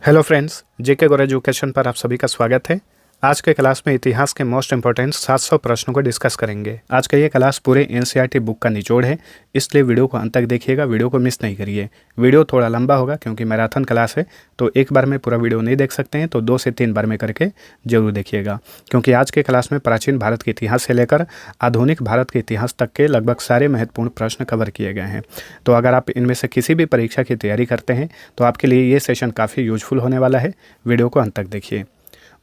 Hello friends, जेके गौर education पर आप सभी का स्वागत है। आज के क्लास में इतिहास के मोस्ट इंपॉर्टेंट 700 प्रश्नों को डिस्कस करेंगे। आज का ये क्लास पूरे एनसीईआरटी बुक का निचोड़ है, इसलिए वीडियो को अंत तक देखिएगा, वीडियो को मिस नहीं करिए। वीडियो थोड़ा लंबा होगा क्योंकि मैराथन क्लास है, तो एक बार में पूरा वीडियो नहीं देख सकते हैं, तो 2 से 3 बार में करके जरूर देखिएगा। क्योंकि आज के क्लास में प्राचीन भारत के इतिहास से लेकर आधुनिक भारत के इतिहास तक के लगभग सारे महत्वपूर्ण प्रश्न कवर किए गए हैं। तो अगर आप इनमें से किसी भी परीक्षा की तैयारी करते हैं तो आपके लिए ये सेशन काफ़ी यूजफुल होने वाला है। वीडियो को अंत तक देखिए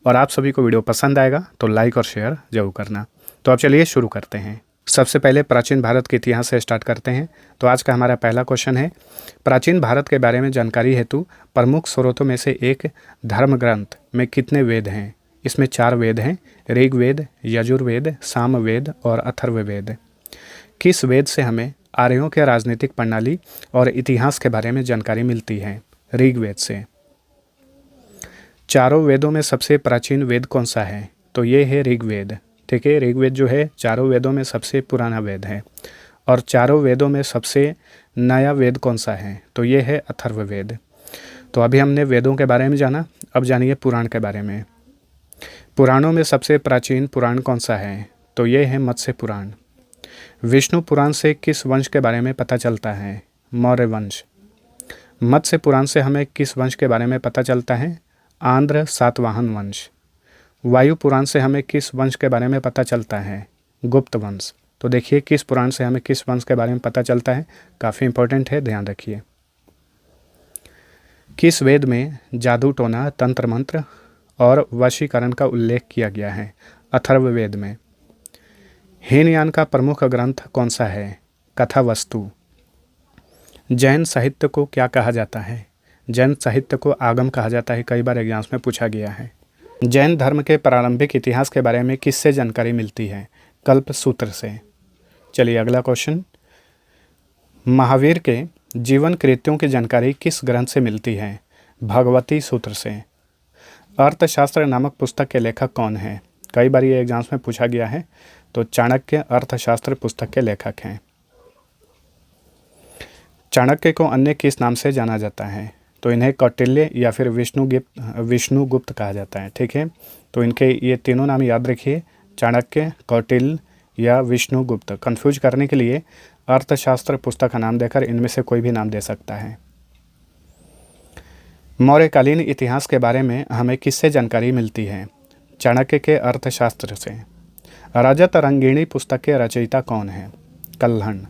और आप सभी को वीडियो पसंद आएगा तो लाइक और शेयर जरूर करना। तो अब चलिए शुरू करते हैं। सबसे पहले प्राचीन भारत के इतिहास से स्टार्ट करते हैं। तो आज का हमारा पहला क्वेश्चन है, प्राचीन भारत के बारे में जानकारी हेतु प्रमुख स्रोतों में से एक धर्म ग्रंथ में कितने वेद हैं? इसमें 4 वेद हैं, ऋग्वेद, यजुर्वेद, सामवेद और अथर्ववेद। किस वेद से हमें आर्यों के राजनीतिक प्रणाली और इतिहास के बारे में जानकारी मिलती है? ऋग्वेद से। चारों वेदों में सबसे प्राचीन वेद कौन सा है? तो ये है ऋग्वेद। ठीक है, ऋग्वेद जो है चारों वेदों में सबसे पुराना वेद है। और चारों वेदों में सबसे नया वेद कौन सा है? तो ये है अथर्ववेद। तो अभी हमने वेदों के बारे में जाना, अब जानिए पुराण के बारे में। पुराणों में सबसे प्राचीन पुराण कौन सा है? तो ये है मत्स्य पुराण। विष्णु पुराण से किस वंश के बारे में पता चलता है? मौर्य वंश। मत्स्य पुराण से हमें किस वंश के बारे में पता चलता है? आंध्र सातवाहन वंश। वायु पुराण से हमें किस वंश के बारे में पता चलता है? गुप्त वंश। तो देखिए किस पुराण से हमें किस वंश के बारे में पता चलता है, काफ़ी इंपॉर्टेंट है, ध्यान रखिए। किस वेद में जादू टोना, तंत्र मंत्र और वशीकरण का उल्लेख किया गया है? अथर्ववेद में। हीनयान का प्रमुख ग्रंथ कौन सा है? कथावस्तु। जैन साहित्य को क्या कहा जाता है? जैन साहित्य को आगम कहा जाता है, कई बार एग्जाम्स में पूछा गया है। जैन धर्म के प्रारंभिक इतिहास के बारे में किससे जानकारी मिलती है? कल्पसूत्र से। चलिए अगला क्वेश्चन, महावीर के जीवन कृत्यों की जानकारी किस ग्रंथ से मिलती है? भगवती सूत्र से। अर्थशास्त्र नामक पुस्तक के लेखक कौन है? कई बार ये एग्जाम्स में पूछा गया है, तो चाणक्य अर्थशास्त्र पुस्तक के लेखक हैं। चाणक्य को अन्य किस नाम से जाना जाता है? तो इन्हें कौटिल्य या फिर विष्णुगुप्त कहा जाता है। ठीक है, तो इनके ये तीनों नाम याद रखिए, चाणक्य, कौटिल्य या विष्णुगुप्त। कंफ्यूज करने के लिए अर्थशास्त्र पुस्तक का नाम देकर इनमें से कोई भी नाम दे सकता है। मौर्यकालीन इतिहास के बारे में हमें किससे जानकारी मिलती है? चाणक्य के अर्थशास्त्र से। राजा तरंगिणी पुस्तक के रचयिता कौन है? कल्हण।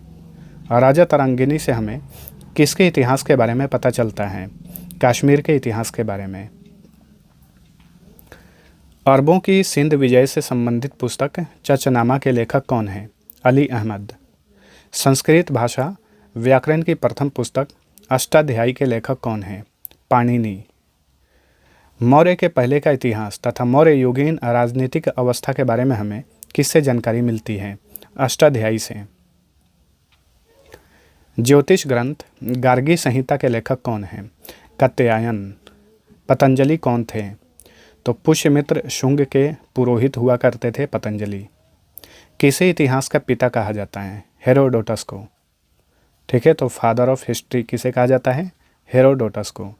राजा तरंगिणी से हमें किसके इतिहास के बारे में पता चलता है? कश्मीर के इतिहास के बारे में। अरबों की सिंध विजय से संबंधित पुस्तक चचनामा के लेखक कौन है? अली अहमद। संस्कृत भाषा व्याकरण की प्रथम पुस्तक अष्टाध्यायी के लेखक कौन है? पाणिनि। मौर्य के पहले का इतिहास तथा मौर्य युगीन राजनीतिक अवस्था के बारे में हमें किससे जानकारी मिलती है? अष्टाध्यायी से। ज्योतिष ग्रंथ गार्गी संहिता के लेखक कौन हैं? कात्यायन। पतंजलि कौन थे? तो पुष्यमित्र शुंग के पुरोहित हुआ करते थे पतंजलि। किसे इतिहास का पिता कहा जाता है? हेरोडोटस को। ठीक है, तो फादर ऑफ हिस्ट्री किसे कहा जाता है? हेरोडोटस को।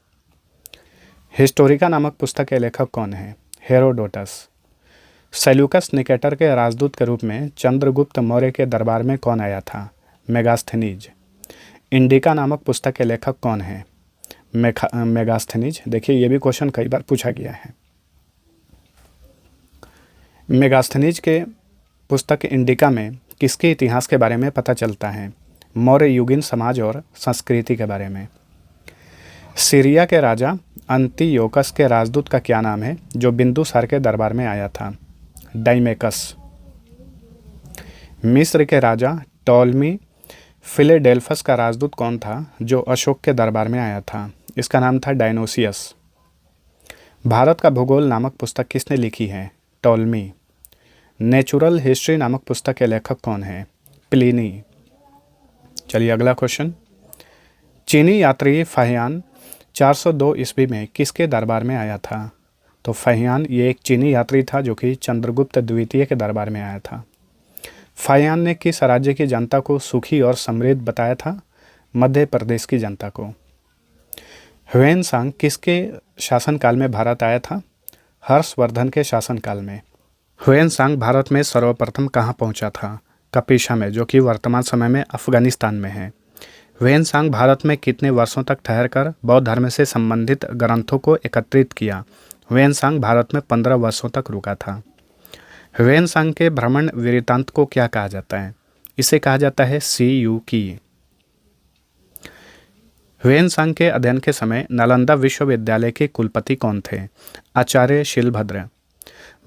हिस्टोरिका नामक पुस्तक के लेखक कौन है? हेरोडोटस। सेल्यूकस निकेटर के राजदूत के रूप में चंद्रगुप्त मौर्य के दरबार में कौन आया था? मेगास्थनीज। इंडिका नामक पुस्तक के लेखक कौन है? मेगास्थनीज। देखिए ये भी क्वेश्चन कई बार पूछा गया है। मेगास्थनीज के पुस्तक इंडिका में किसके इतिहास के बारे में पता चलता है? मौर्य युगीन समाज और संस्कृति के बारे में। सीरिया के राजा अंतियोकस के राजदूत का क्या नाम है जो बिंदुसार के दरबार में आया था? डाइमेकस। मिस्र के राजा टॉलमी फिलेडेल्फस का राजदूत कौन था जो अशोक के दरबार में आया था? इसका नाम था डायनोसियस। भारत का भूगोल नामक पुस्तक किसने लिखी है? टॉलमी। नेचुरल हिस्ट्री नामक पुस्तक के लेखक कौन है? प्लिनी। चलिए अगला क्वेश्चन, चीनी यात्री फाहियान 402 ईस्वी में किसके दरबार में आया था? तो फाहियान ये एक चीनी यात्री था जो कि चंद्रगुप्त द्वितीय के दरबार में आया था। फाहियान ने किस राज्य की जनता को सुखी और समृद्ध बताया था? मध्य प्रदेश की जनता को। ह्वेनसांग किसके शासनकाल में भारत आया था? हर्षवर्धन के शासनकाल में। ह्वेनसांग भारत में सर्वप्रथम कहाँ पहुंचा था? कपिशा में, जो कि वर्तमान समय में अफगानिस्तान में है। ह्वेनसांग भारत में कितने वर्षों तक ठहरकर बौद्ध धर्म से संबंधित ग्रंथों को एकत्रित किया? ह्वेनसांग भारत में 15 वर्षों तक रुका था। ह्वेनसांग के भ्रमण वृत्तांत को क्या कहा जाता है? इसे कहा जाता है सीयू की। ह्वेनसांग के अध्ययन के समय नालंदा विश्वविद्यालय के कुलपति कौन थे? आचार्य शीलभद्र।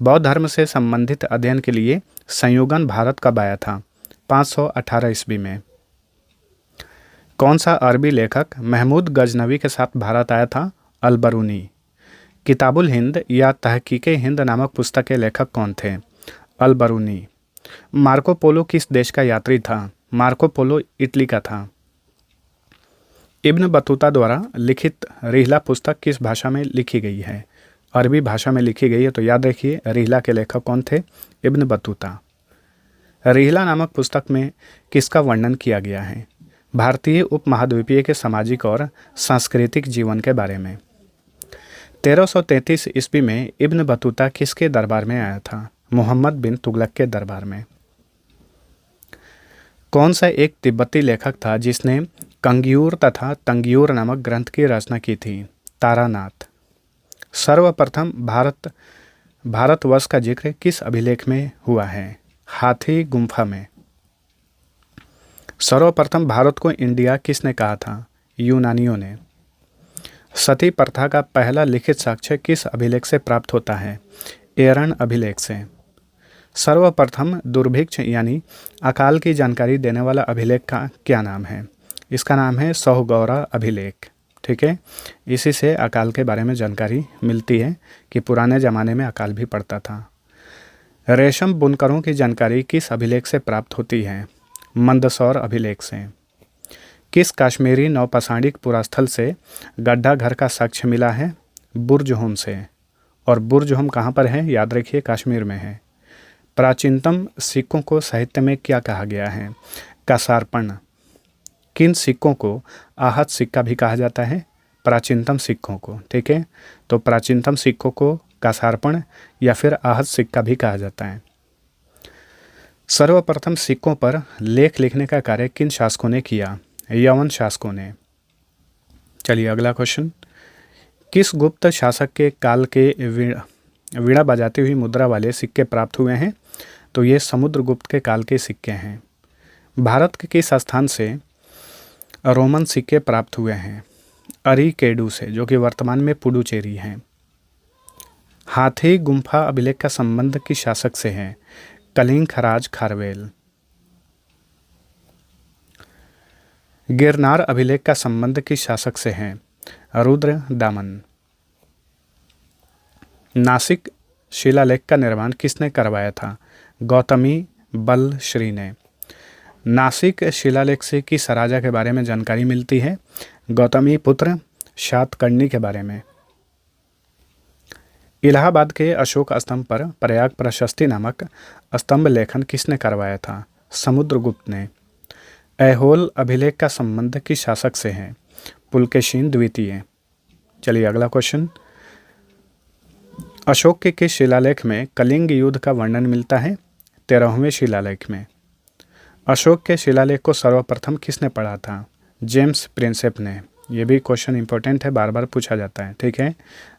बौद्ध धर्म से संबंधित अध्ययन के लिए संयुगन भारत कब आया था? 518 ईस्वी में। कौन सा अरबी लेखक महमूद गजनवी के साथ भारत आया था? अल-बरूनी। किताबुल हिंद या तहकीके हिंद नामक पुस्तक के लेखक कौन थे? अल-बरूनी। मार्को पोलो किस देश का यात्री था? मार्को पोलो इटली का था। इब्न बतूता द्वारा लिखित रिहला पुस्तक किस भाषा में लिखी गई है? अरबी भाषा में लिखी गई है, तो याद रखिए रिहला के लेखक कौन थे? Ibn Battuta. रिहला नामक पुस्तक में किसका वर्णन किया गया है? भारतीय उपमहाद्वीपीय के सामाजिक और सांस्कृतिक जीवन के बारे में। 1333 ईस्वी में इब्न बतूता किसके दरबार में आया था? मोहम्मद बिन तुगलक के दरबार में। कौन सा एक तिब्बती लेखक था जिसने कंगियूर तथा तंगियूर नामक ग्रंथ की रचना की थी? तारानाथ। सर्वप्रथम भारतवर्ष का जिक्र किस अभिलेख में हुआ है? हाथी गुम्फा में। सर्वप्रथम भारत को इंडिया किसने कहा था? यूनानियों ने। सती प्रथा का पहला लिखित साक्ष्य किस अभिलेख से प्राप्त होता है? एरन अभिलेख से। सर्वप्रथम दुर्भिक्ष यानी अकाल की जानकारी देने वाला अभिलेख का क्या नाम है? इसका नाम है सोहगौरा अभिलेख। ठीक है, इसी से अकाल के बारे में जानकारी मिलती है कि पुराने ज़माने में अकाल भी पड़ता था। रेशम बुनकरों की जानकारी किस अभिलेख से प्राप्त होती है? मंदसौर अभिलेख से। किस काश्मीरी नौपाषाणिक पुरास्थल से गड्ढा घर का साक्ष्य मिला है? बुर्जहोम से। और बुर्जहोम कहाँ पर है? याद रखिए कश्मीर में है। प्राचीनतम सिक्कों को साहित्य में क्या कहा गया है? कासार्पण। किन सिक्कों को आहत सिक्का भी कहा जाता है? प्राचीनतम सिक्कों को। ठीक है, तो प्राचीनतम सिक्कों को कासार्पण या फिर आहत सिक्का भी कहा जाता है। सर्वप्रथम सिक्कों पर लेख लिखने का कार्य किन शासकों ने किया? यवन शासकों ने। चलिए अगला क्वेश्चन। किस गुप्त शासक के काल के वीणा बजाती हुई मुद्रा वाले सिक्के प्राप्त हुए हैं? तो ये समुद्रगुप्त के काल के सिक्के हैं। भारत के किस स्थान से रोमन सिक्के प्राप्त हुए हैं? अरिकेडू से, जो कि वर्तमान में पुडुचेरी है। हाथी गुम्फा अभिलेख का संबंध किस शासक से है? कलिंग खराज खारवेल। गिरनार अभिलेख का संबंध किस शासक से है? रुद्र दामन। नासिक शिलालेख का निर्माण किसने करवाया था? गौतमी बलश्री ने। नासिक शिलालेख से किस राजा के बारे में जानकारी मिलती है? गौतमी पुत्र शातकर्णी के बारे में। इलाहाबाद के अशोक स्तंभ पर प्रयाग प्रशस्ति नामक स्तंभ लेखन किसने करवाया था? समुद्रगुप्त ने। ऐहोल अभिलेख का संबंध किस शासक से है? पुलकेशिन द्वितीय। चलिए अगला क्वेश्चन। अशोक के किस शिलालेख में कलिंग युद्ध का वर्णन मिलता है? 13वें शिलालेख में। अशोक के शिलालेख को सर्वप्रथम किसने पढ़ा था? जेम्स प्रिंसेप ने। ये भी क्वेश्चन इंपॉर्टेंट है, बार बार पूछा जाता है। ठीक है,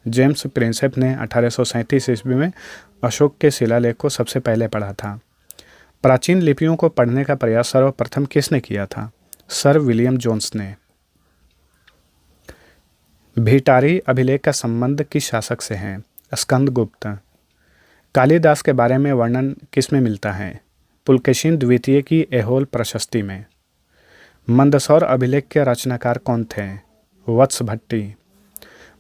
जेम्स प्रिंसेप ने 1837 ईस्वी में अशोक के शिलालेख को सबसे पहले पढ़ा था। प्राचीन लिपियों को पढ़ने का प्रयास सर्वप्रथम किसने किया था? सर विलियम जोन्स ने। भिटारी अभिलेख का संबंध किस शासक से है? स्कंदगुप्त। कालिदास के बारे में वर्णन किसमें मिलता है? पुलकेशिन द्वितीय की ऐहोल प्रशस्ति में। मंदसौर अभिलेख के रचनाकार कौन थे? वत्स भट्टी।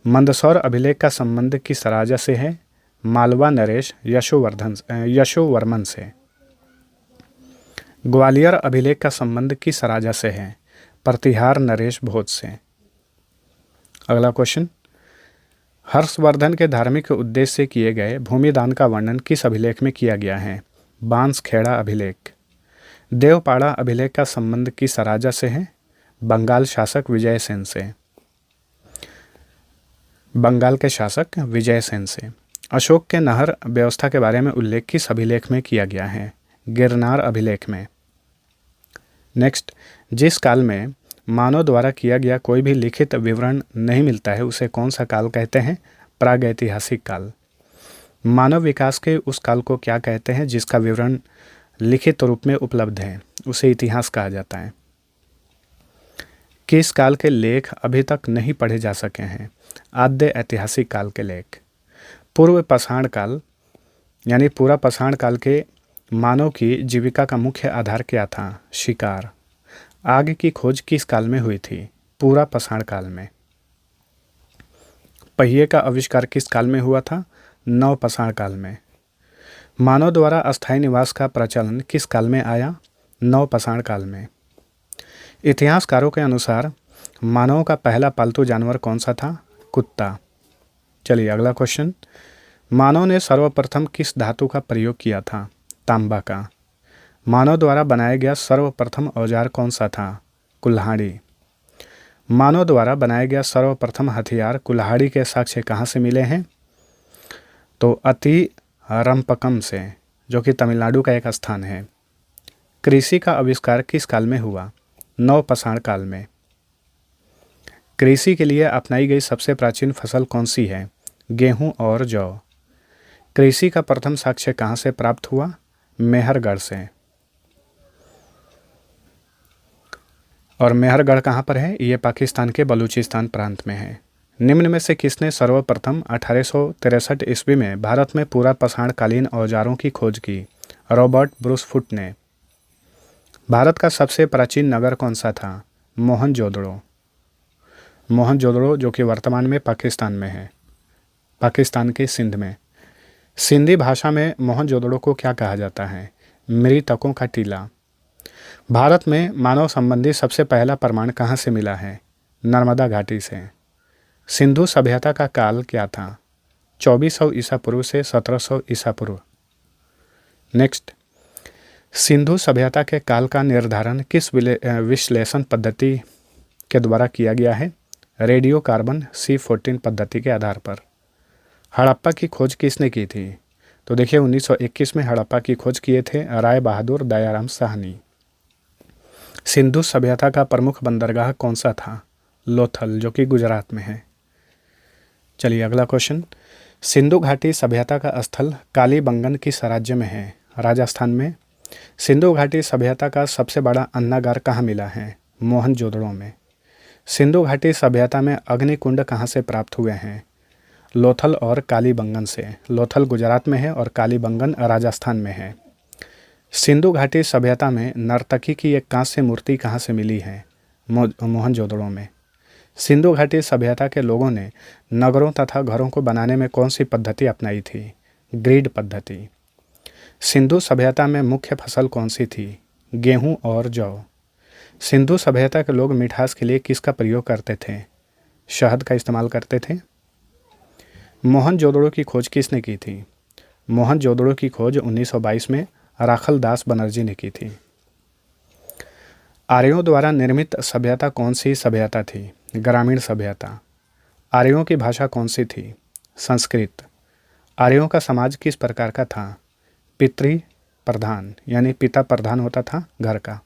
मंदसौर अभिलेख का संबंध किस राजा से है? मालवा नरेश यशोवर्मन से। ग्वालियर अभिलेख का संबंध किस राजा से है? प्रतिहार नरेश भोज से। अगला क्वेश्चन। हर्षवर्धन के धार्मिक उद्देश्य से किए गए भूमिदान का वर्णन किस अभिलेख में किया गया है? बांसखेड़ा अभिलेख। देवपाड़ा अभिलेख का संबंध किस राजा से है? बंगाल शासक विजयसेन से। बंगाल के शासक विजयसेन से। अशोक के नहर व्यवस्था के बारे में उल्लेख किस अभिलेख में किया गया है? गिरनार अभिलेख में। नेक्स्ट, जिस काल में मानव द्वारा किया गया कोई भी लिखित विवरण नहीं मिलता है उसे कौन सा काल कहते हैं? प्रागैतिहासिक काल। मानव विकास के उस काल को क्या कहते हैं जिसका विवरण लिखित रूप में उपलब्ध है? उसे इतिहास कहा जाता है। किस काल के लेख अभी तक नहीं पढ़े जा सके हैं? आद्य ऐतिहासिक काल के लेख। पूर्व पाषाण काल यानी पूरा पाषाण काल के मानव की जीविका का मुख्य आधार क्या था? शिकार। आग की खोज किस काल में हुई थी? पूरा पाषाण काल में। पहिए का आविष्कार किस काल में हुआ था? नव पाषाण काल में। मानव द्वारा अस्थायी निवास का प्रचलन किस काल में आया? नव पाषाण काल में। इतिहासकारों के अनुसार मानव का पहला पालतू जानवर कौन सा था? कुत्ता। चलिए अगला क्वेश्चन। मानव ने सर्वप्रथम किस धातु का प्रयोग किया था? तांबा का। मानव द्वारा बनाया गया सर्वप्रथम औजार कौन सा था? कुल्हाड़ी। मानव द्वारा बनाया गया सर्वप्रथम हथियार कुल्हाड़ी के साक्ष्य कहाँ से मिले हैं? तो अति रंपकम से, जो कि तमिलनाडु का एक स्थान है। कृषि का आविष्कार किस काल में हुआ? नव पाषाण काल में। कृषि के लिए अपनाई गई सबसे प्राचीन फसल कौन सी है? गेहूं और जौ। कृषि का प्रथम साक्ष्य कहाँ से प्राप्त हुआ? मेहरगढ़ से। और मेहरगढ़ कहाँ पर है? ये पाकिस्तान के बलूचिस्तान प्रांत में है। निम्न में से किसने सर्वप्रथम 1863 ईस्वी में भारत में पूरा पाषाणकालीन औजारों की खोज की? रॉबर्ट ब्रूसफुट ने। भारत का सबसे प्राचीन नगर कौन सा था? मोहनजोदड़ो। मोहनजोदड़ो जो कि वर्तमान में पाकिस्तान में है, पाकिस्तान के सिंध में। सिंधी भाषा में मोहनजोदड़ो को क्या कहा जाता है? मृतकों का टीला। भारत में मानव संबंधी सबसे पहला प्रमाण कहाँ से मिला है? नर्मदा घाटी से। सिंधु सभ्यता का काल क्या था? 2400 ईसा पूर्व से 1700 ईसा पूर्व। नेक्स्ट, सिंधु सभ्यता के काल का निर्धारण किस विश्लेषण पद्धति के द्वारा किया गया है? रेडियो कार्बन C14 पद्धति के आधार पर। हड़प्पा की खोज किसने की थी? तो देखिए 1921 में हड़प्पा की खोज किए थे राय बहादुर दयाराम साहनी। सिंधु सभ्यता का प्रमुख बंदरगाह कौन सा था? लोथल, जो कि गुजरात में है। चलिए अगला क्वेश्चन। सिंधु घाटी सभ्यता का स्थल कालीबंगन किस राज्य में है? राजस्थान में। सिंधु घाटी सभ्यता का सबसे बड़ा अन्नागार कहाँ मिला है? मोहनजोदड़ो में। सिंधु घाटी सभ्यता में अग्निकुंड कहाँ से प्राप्त हुए हैं? लोथल और कालीबंगन से। लोथल गुजरात में है और कालीबंगन राजस्थान में है। सिंधु घाटी सभ्यता में नर्तकी की एक कांस्य मूर्ति कहाँ से मिली है? मोहनजोदड़ो में। सिंधु घाटी सभ्यता के लोगों ने नगरों तथा घरों को बनाने में कौन सी पद्धति अपनाई थी? ग्रिड पद्धति। सिंधु सभ्यता में मुख्य फसल कौन सी थी? गेहूं और जौ। सिंधु सभ्यता के लोग मिठास के लिए किसका प्रयोग करते थे? शहद का इस्तेमाल करते थे। मोहनजोदड़ो की खोज किसने की थी? मोहनजोदड़ो की खोज 1922 में राखल दास बनर्जी ने की थी। आर्यों द्वारा निर्मित सभ्यता कौन सी सभ्यता थी? ग्रामीण सभ्यता। आर्यों की भाषा कौन सी थी? संस्कृत। आर्यों का समाज किस प्रकार का था? पितृ प्रधान, यानी पिता प्रधान होता था घर का।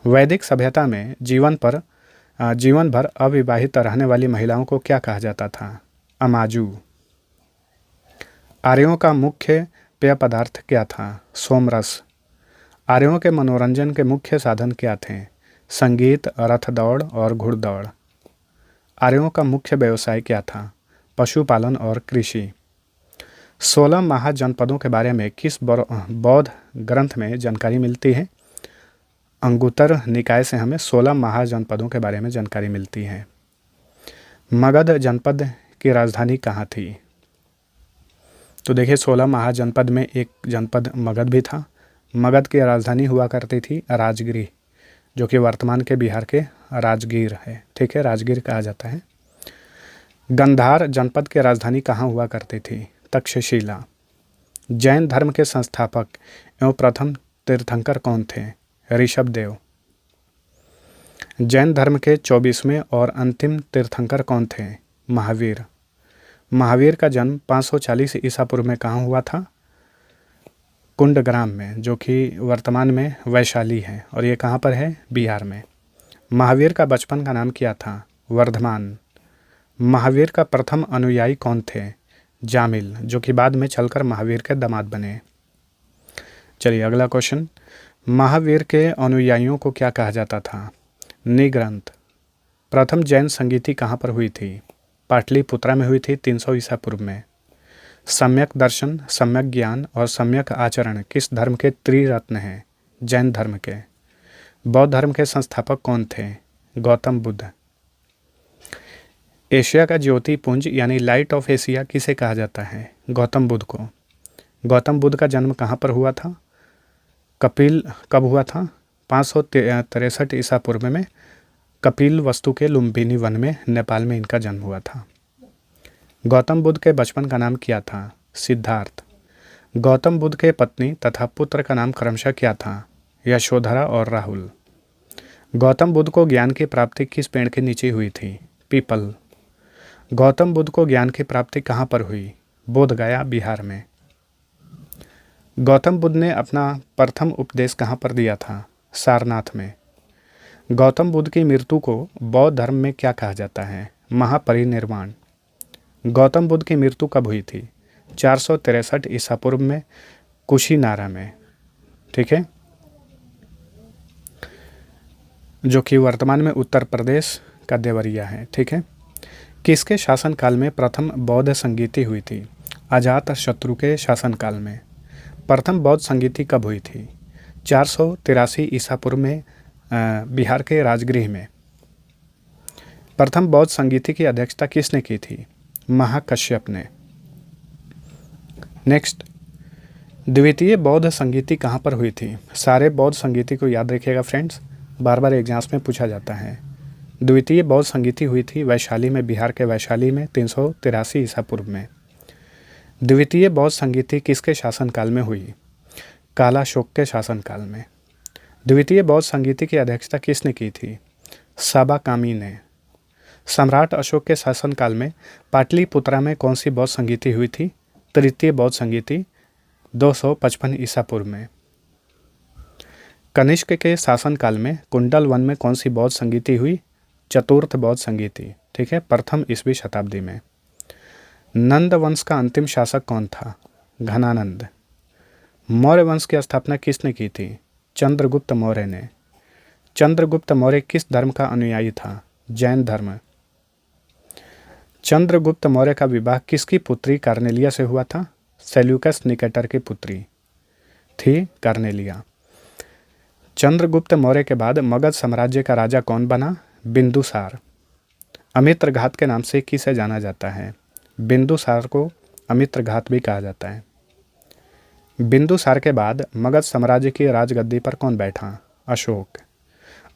वैदिक सभ्यता में जीवन भर अविवाहित रहने वाली महिलाओं को क्या कहा जाता था? अमाजू। आर्यों का मुख्य पेय पदार्थ क्या था? सोमरस। आर्यों के मनोरंजन के मुख्य साधन क्या थे? संगीत, रथ दौड़ और घुड़दौड़। आर्यों का मुख्य व्यवसाय क्या था? पशुपालन और कृषि। 16 महाजनपदों के बारे में किस बौद्ध ग्रंथ में जानकारी मिलती है? अंगुत्तर निकाय से हमें 16 महाजनपदों के बारे में जानकारी मिलती है। मगध जनपद की राजधानी कहाँ थी? तो देखिए 16 महाजनपद में एक जनपद मगध भी था। मगध की राजधानी हुआ करती थी राजगिर, जो कि वर्तमान के बिहार के राजगीर है। ठीक है, राजगीर कहा जाता है। गंधार जनपद की राजधानी कहाँ हुआ करती थी? तक्षशिला। जैन धर्म के संस्थापक एवं प्रथम तीर्थंकर कौन थे? ऋषभदेव। जैन धर्म के 24वें और अंतिम तीर्थंकर कौन थे? महावीर। महावीर का जन्म 540 ईसा पूर्व में कहाँ हुआ था? कुंडग्राम में, जो कि वर्तमान में वैशाली है, और ये कहाँ पर है? बिहार में। महावीर का बचपन का नाम क्या था? वर्धमान। महावीर का प्रथम अनुयायी कौन थे? जामिल, जो कि बाद में चलकर महावीर के दामाद बने। चलिए अगला क्वेश्चन, महावीर के अनुयायियों को क्या कहा जाता था? निग्रंथ। प्रथम जैन संगीति कहाँ पर हुई थी? पाटलिपुत्रा में हुई थी 300 ईसा पूर्व में। सम्यक दर्शन, सम्यक ज्ञान और सम्यक आचरण किस धर्म के त्रिरत्न हैं? जैन धर्म के। बौद्ध धर्म के संस्थापक कौन थे? गौतम बुद्ध। एशिया का ज्योति पुंज यानी लाइट ऑफ एशिया किसे कहा जाता है? गौतम बुद्ध को। गौतम बुद्ध का जन्म कहाँ पर हुआ था? कब हुआ था? 563 ईसा पूर्व में कपिल वस्तु के लुम्बिनी वन में, नेपाल में इनका जन्म हुआ था। गौतम बुद्ध के बचपन का नाम क्या था? सिद्धार्थ। गौतम बुद्ध के पत्नी तथा पुत्र का नाम क्रमशः क्या था? यशोधरा और राहुल। गौतम बुद्ध को ज्ञान की प्राप्ति किस पेड़ के नीचे हुई थी? पीपल। गौतम बुद्ध को ज्ञान की प्राप्ति कहाँ पर हुई? बोधगया, बिहार में। गौतम बुद्ध ने अपना प्रथम उपदेश कहाँ पर दिया था? सारनाथ में। गौतम बुद्ध की मृत्यु को बौद्ध धर्म में क्या कहा जाता है? महापरिनिर्वाण। गौतम बुद्ध की मृत्यु कब हुई थी? 463 ईसा पूर्व में, कुशीनारा में। ठीक है, जो कि वर्तमान में उत्तर प्रदेश का देवरिया है। ठीक है। किसके शासनकाल में प्रथम बौद्ध संगीति हुई थी? अजातशत्रु के शासनकाल में। प्रथम बौद्ध संगीति कब हुई थी? 483 ईसा पूर्व में, बिहार के राजगृह में। प्रथम बौद्ध संगीति की अध्यक्षता किसने की थी? महाकश्यप ने। नेक्स्ट, द्वितीय बौद्ध संगीति कहाँ पर हुई थी? सारे बौद्ध संगीति को याद रखिएगा फ्रेंड्स, बार बार एग्जाम्स में पूछा जाता है। द्वितीय बौद्ध संगीति हुई थी वैशाली में, बिहार के वैशाली में, 383 ईसा पूर्व में। द्वितीय बौद्ध संगीति किसके शासनकाल में हुई? कालाशोक के शासनकाल में। द्वितीय बौद्ध संगीति की अध्यक्षता किसने की थी? साबाकामी ने। सम्राट अशोक के शासनकाल में पाटलिपुत्रा में कौन सी बौद्ध संगीति हुई थी? तृतीय बौद्ध संगीति, 255 ईसा पूर्व में। कनिष्क के शासनकाल में कुंडल वन में कौन सी बौद्ध संगीति हुई? चतुर्थ बौद्ध संगीति। ठीक है, प्रथम ईसवी शताब्दी में। नंद वंश का अंतिम शासक कौन था? घनानंद। मौर्य वंश की स्थापना किसने की थी? चंद्रगुप्त मौर्य ने। चंद्रगुप्त मौर्य किस धर्म का अनुयायी था? जैन धर्म। चंद्रगुप्त मौर्य का विवाह किसकी पुत्री कार्नेलिया से हुआ था? सेल्यूकस निकेटर की पुत्री थी कार्नेलिया। चंद्रगुप्त मौर्य के बाद मगध साम्राज्य का राजा कौन बना? बिंदुसार। अमित्र घात के नाम से किसे जाना जाता है? बिंदुसार को अमित्र घात भी कहा जाता है। बिंदुसार के बाद मगध साम्राज्य की राजगद्दी पर कौन बैठा? अशोक।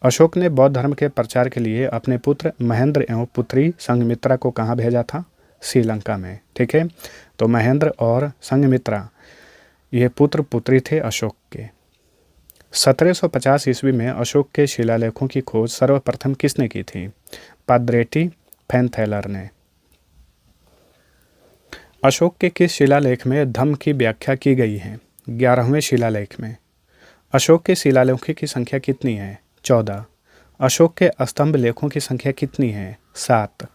अशोक ने बौद्ध धर्म के प्रचार के लिए अपने पुत्र महेंद्र एवं पुत्री संघमित्रा को कहाँ भेजा था? श्रीलंका में। ठीक है, तो महेंद्र और संघमित्रा ये पुत्र पुत्री थे अशोक के। 1750 ईस्वी में अशोक के शिलालेखों की खोज सर्वप्रथम किसने की थी? पाद्रेटी फैनथैलर ने। अशोक के किस शिलालेख में धम्म की व्याख्या की गई है? 11वें शिलालेख में। अशोक के शिलालेखों की संख्या कितनी है? 14। अशोक के स्तंभ लेखों की संख्या कितनी है? 7।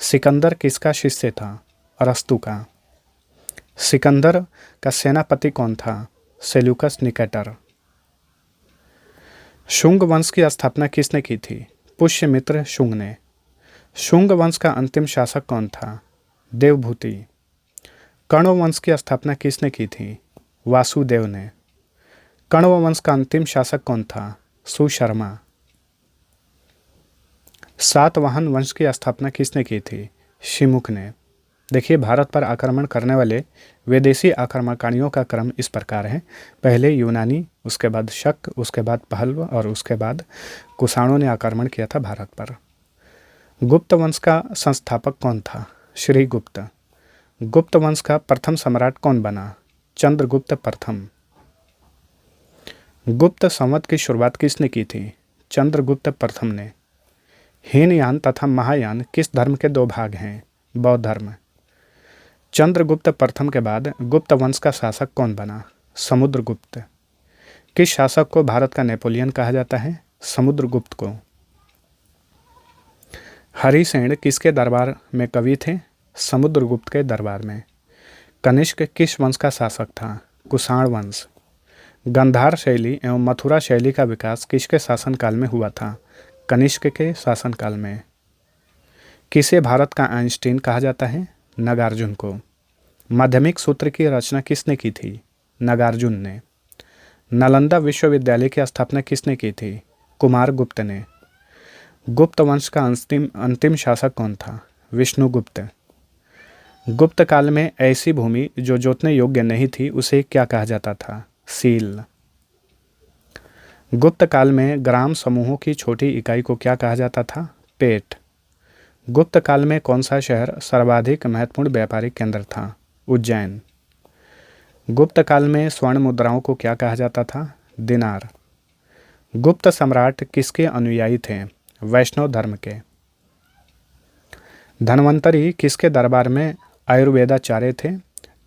सिकंदर किसका शिष्य था? अरस्तु का। सिकंदर का सेनापति कौन था? Seleucus Nicator. शुंग वंश की स्थापना किसने की थी? पुष्यमित्र शुंग ने। शुंग वंश का अंतिम शासक कौन था? देवभूति। कण्व वंश की स्थापना किसने की थी? वासुदेव ने। कण्व वंश का अंतिम शासक कौन था? सुशर्मा। सातवाहन वंश की स्थापना किसने की थी? शिमुख ने। देखिए, भारत पर आक्रमण करने वाले विदेशी आक्रमणकारियों का क्रम इस प्रकार है। पहले यूनानी, उसके बाद शक, उसके बाद पहलव और उसके बाद कुषाणों ने आक्रमण किया था भारत पर। गुप्त वंश का संस्थापक कौन था? श्रीगुप्त। गुप्त वंश का प्रथम सम्राट कौन बना? चंद्रगुप्त प्रथम। गुप्त संवत की शुरुआत किसने की थी? चंद्रगुप्त प्रथम ने। हीनयान तथा महायान किस धर्म के दो भाग हैं? बौद्ध धर्म। चंद्रगुप्त प्रथम के बाद गुप्त वंश का शासक कौन बना? समुद्रगुप्त। किस शासक को भारत का नेपोलियन कहा जाता है? समुद्रगुप्त को। हरिसेन किसके दरबार में कवि थे? समुद्रगुप्त के दरबार में। कनिष्क किस वंश का शासक था? कुषाण वंश। गांधार शैली एवं मथुरा शैली का विकास किसके शासनकाल में हुआ था? कनिष्क के शासनकाल में। किसे भारत का आइंस्टीन कहा जाता है? नागार्जुन को। माध्यमिक सूत्र की रचना किसने की थी? नागार्जुन ने। नालंदा विश्वविद्यालय की स्थापना किसने की थी? कुमारगुप्त ने। गुप्त वंश का अंतिम शासक कौन था? विष्णुगुप्त। गुप्त काल में ऐसी भूमि जो जोतने योग्य नहीं थी उसे क्या कहा जाता था? सील। गुप्त काल में ग्राम समूहों की छोटी इकाई को क्या कहा जाता था? पेट। गुप्त काल में कौन सा शहर सर्वाधिक महत्वपूर्ण व्यापारिक केंद्र था? उज्जैन। गुप्त काल में स्वर्ण मुद्राओं को क्या कहा जाता था? दिनार। गुप्त सम्राट किसके अनुयायी थे? वैष्णव धर्म के। धन्वंतरी किसके दरबार में आयुर्वेदाचार्य थे?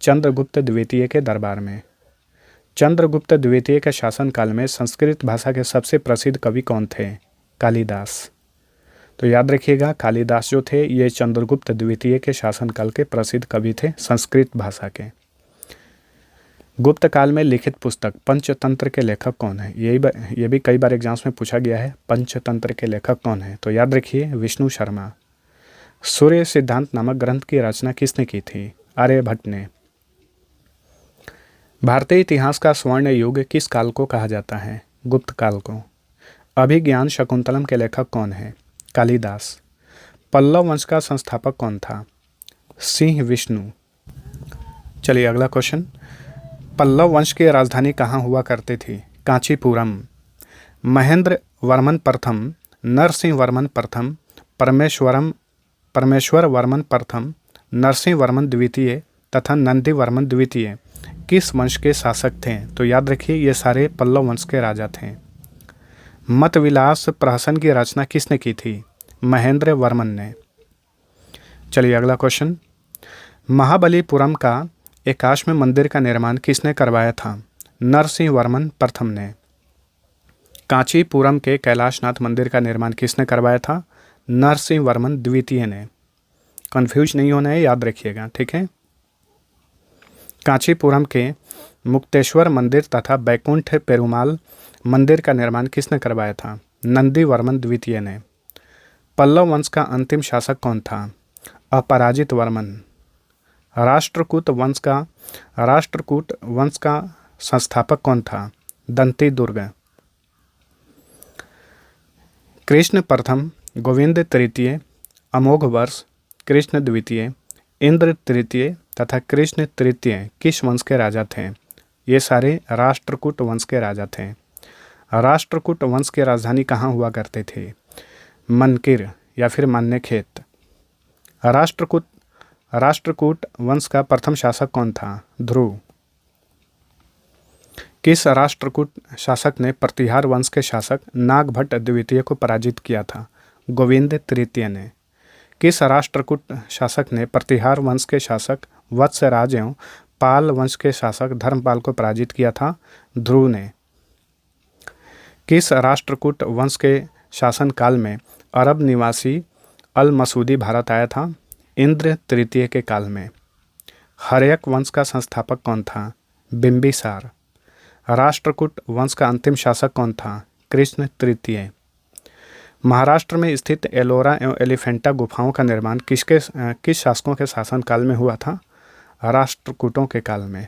चंद्रगुप्त द्वितीय के दरबार में। चंद्रगुप्त द्वितीय के शासनकाल में संस्कृत भाषा के सबसे प्रसिद्ध कवि कौन थे? कालिदास। तो याद रखिएगा, कालिदास जो थे ये चंद्रगुप्त द्वितीय के शासनकाल के प्रसिद्ध कवि थे संस्कृत भाषा के। गुप्त काल में लिखित पुस्तक पंचतंत्र के लेखक कौन है? ये भी कई बार एग्जाम्स में पूछा गया है। पंचतंत्र के लेखक कौन है? तो याद रखिए विष्णु शर्मा। सूर्य सिद्धांत नामक ग्रंथ की रचना किसने की थी? आर्यभट्ट ने। भारतीय इतिहास का स्वर्ण युग किस काल को कहा जाता है? गुप्त काल को। अभिज्ञान शकुंतलम के लेखक कौन है? कालिदास। पल्लव वंश का संस्थापक कौन था? सिंह विष्णु। चलिए अगला क्वेश्चन। पल्लव वंश की राजधानी कहाँ हुआ करती थी? कांचीपुरम। महेंद्र वर्मन प्रथम, नरसिंह वर्मन प्रथम, परमेश्वर वर्मन प्रथम, नरसिंह वर्मन द्वितीय तथा नंदी वर्मन द्वितीय किस वंश के शासक थे? तो याद रखिए ये सारे पल्लव वंश के राजा थे। मतविलास प्रहसन की रचना किसने की थी? महेंद्र वर्मन ने। चलिए अगला क्वेश्चन। महाबलीपुरम का एकाश्म मंदिर का निर्माण किसने करवाया था? नरसिंह वर्मन प्रथम ने। कांचीपुरम के कैलाशनाथ मंदिर का निर्माण किसने करवाया था? नरसिंह वर्मन द्वितीय ने। कंफ्यूज नहीं होना है, याद रखिएगा, ठीक है। कांचीपुरम के मुक्तेश्वर मंदिर तथा बैकुंठ पेरुमाल मंदिर का निर्माण किसने करवाया था? नंदी वर्मन द्वितीय ने। पल्लव वंश का अंतिम शासक कौन था? अपराजित वर्मन। राष्ट्रकूट वंश का संस्थापक कौन था? दंती दुर्ग। कृष्ण प्रथम, गोविंद तृतीय, अमोघ वर्ष, कृष्ण द्वितीय, इंद्र तृतीय तथा कृष्ण तृतीय किस वंश के राजा थे? ये सारे राष्ट्रकूट वंश के राजा थे। राष्ट्रकूट वंश की राजधानी कहाँ हुआ करते थे? मनकिर या फिर मान्यखेत। राष्ट्रकूट वंश का प्रथम शासक कौन था? ध्रुव। किस राष्ट्रकूट शासक ने प्रतिहार वंश के शासक नागभट्ट द्वितीय को पराजित किया था? गोविंद तृतीय ने। किस राष्ट्रकूट शासक ने प्रतिहार वंश के शासक वत्सराज एवं पाल वंश के शासक धर्मपाल को पराजित किया था? ध्रुव ने। किस राष्ट्रकूट वंश के शासन काल में अरब निवासी अल मसूदी भारत आया था? इंद्र तृतीय के काल में। हर्यक वंश का संस्थापक कौन था? बिंबिसार। राष्ट्रकूट वंश का अंतिम शासक कौन था? कृष्ण तृतीय। महाराष्ट्र में स्थित एलोरा एवं एलिफेंटा गुफाओं का निर्माण किस शासकों के शासन काल में हुआ था? राष्ट्रकूटों के काल में।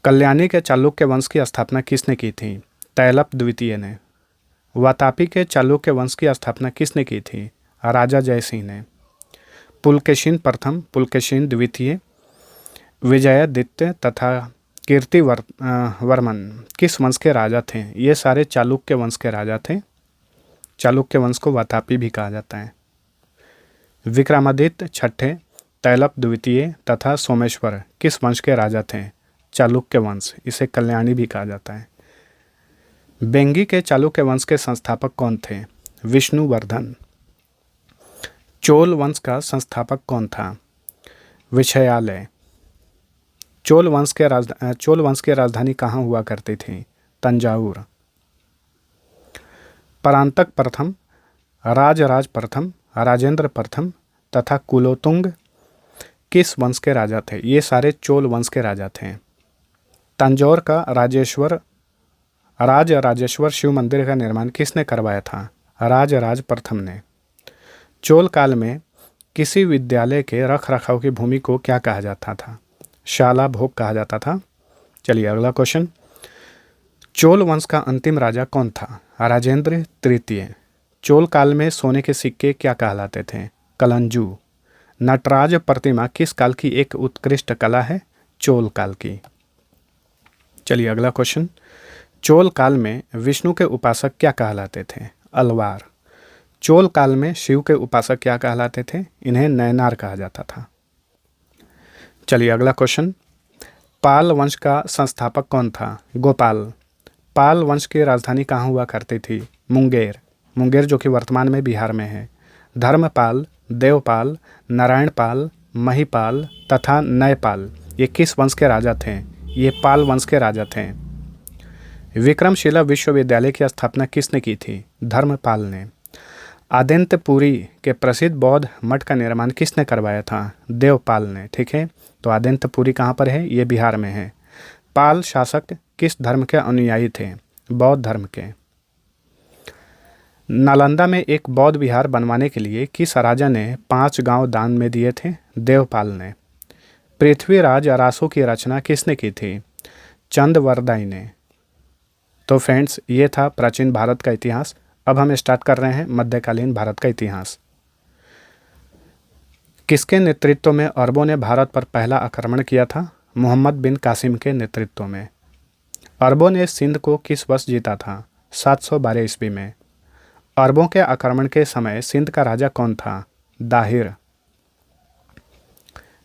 कल्याणी के चालुक्य वंश की स्थापना किसने की थी? तैलप द्वितीय ने। वातापी के चालुक्य वंश की स्थापना किसने की थी? राजा जयसिंह ने। पुलकेशिन प्रथम, पुलकेशिन द्वितीय, विजयादित्य तथा कीर्तिवर्मन किस वंश के राजा थे? ये सारे चालुक्य वंश के राजा थे। चालुक्य वंश को वातापी भी कहा जाता है। विक्रमादित्य छठे, तैलप द्वितीय तथा सोमेश्वर किस वंश के राजा थे? चालुक्य वंश। इसे कल्याणी भी कहा जाता है। बेंगी के चालुक्य वंश के संस्थापक कौन थे? विष्णुवर्धन। चोल वंश का संस्थापक कौन था? विषयालय। चोल वंश की राजधानी कहाँ हुआ करती थी? तंजावुर। परांतक प्रथम, राजराज प्रथम, राजेंद्र प्रथम तथा कुलोतुंग किस वंश के राजा थे? ये सारे चोल वंश के राजा थे। तंजौर का राजेश्वर शिव मंदिर का निर्माण किसने करवाया था? राजराज प्रथम ने। चोल काल में किसी विद्यालय के रख रखाव की भूमि को क्या कहा जाता था? शाला भोग कहा जाता था। चलिए अगला क्वेश्चन। चोल वंश का अंतिम राजा कौन था? राजेंद्र तृतीय। चोल काल में सोने के सिक्के क्या कहलाते थे? कलंजू। नटराज प्रतिमा किस काल की एक उत्कृष्ट कला है? चोल काल की। चलिए अगला क्वेश्चन। चोल काल में विष्णु के उपासक क्या कहलाते थे? अलवार। चोल काल में शिव के उपासक क्या कहलाते थे? इन्हें नयनार कहा जाता था। चलिए अगला क्वेश्चन। पाल वंश का संस्थापक कौन था? गोपाल। पाल वंश की राजधानी कहाँ हुआ करती थी? मुंगेर। मुंगेर जो कि वर्तमान में बिहार में है। धर्मपाल, देवपाल, नारायणपाल, महिपाल तथा नयपाल ये किस वंश के राजा थे? ये पाल वंश के राजा थे। विक्रमशिला विश्वविद्यालय की स्थापना किसने की थी? धर्मपाल ने। आदित्यपुरी के प्रसिद्ध बौद्ध मठ का निर्माण किसने करवाया था? देवपाल ने। ठीक है, तो आदित्यपुरी कहाँ पर है? ये बिहार में है। पाल शासक किस धर्म के अनुयायी थे? बौद्ध धर्म के। नालंदा में एक बौद्ध विहार बनवाने के लिए किस राजा ने 5 गांव दान में दिए थे? देवपाल ने। पृथ्वीराज रासो की रचना किसने की थी? चंदवरदाई ने। तो फ्रेंड्स, ये था प्राचीन भारत का इतिहास। अब हम स्टार्ट कर रहे हैं मध्यकालीन भारत का इतिहास। किसके नेतृत्व में अरबों ने भारत पर पहला आक्रमण किया था? मोहम्मद बिन कासिम के नेतृत्व में। अरबों ने सिंध को किस वर्ष जीता था? 712 ईस्वी में। अरबों के आक्रमण के समय सिंध का राजा कौन था? दाहिर।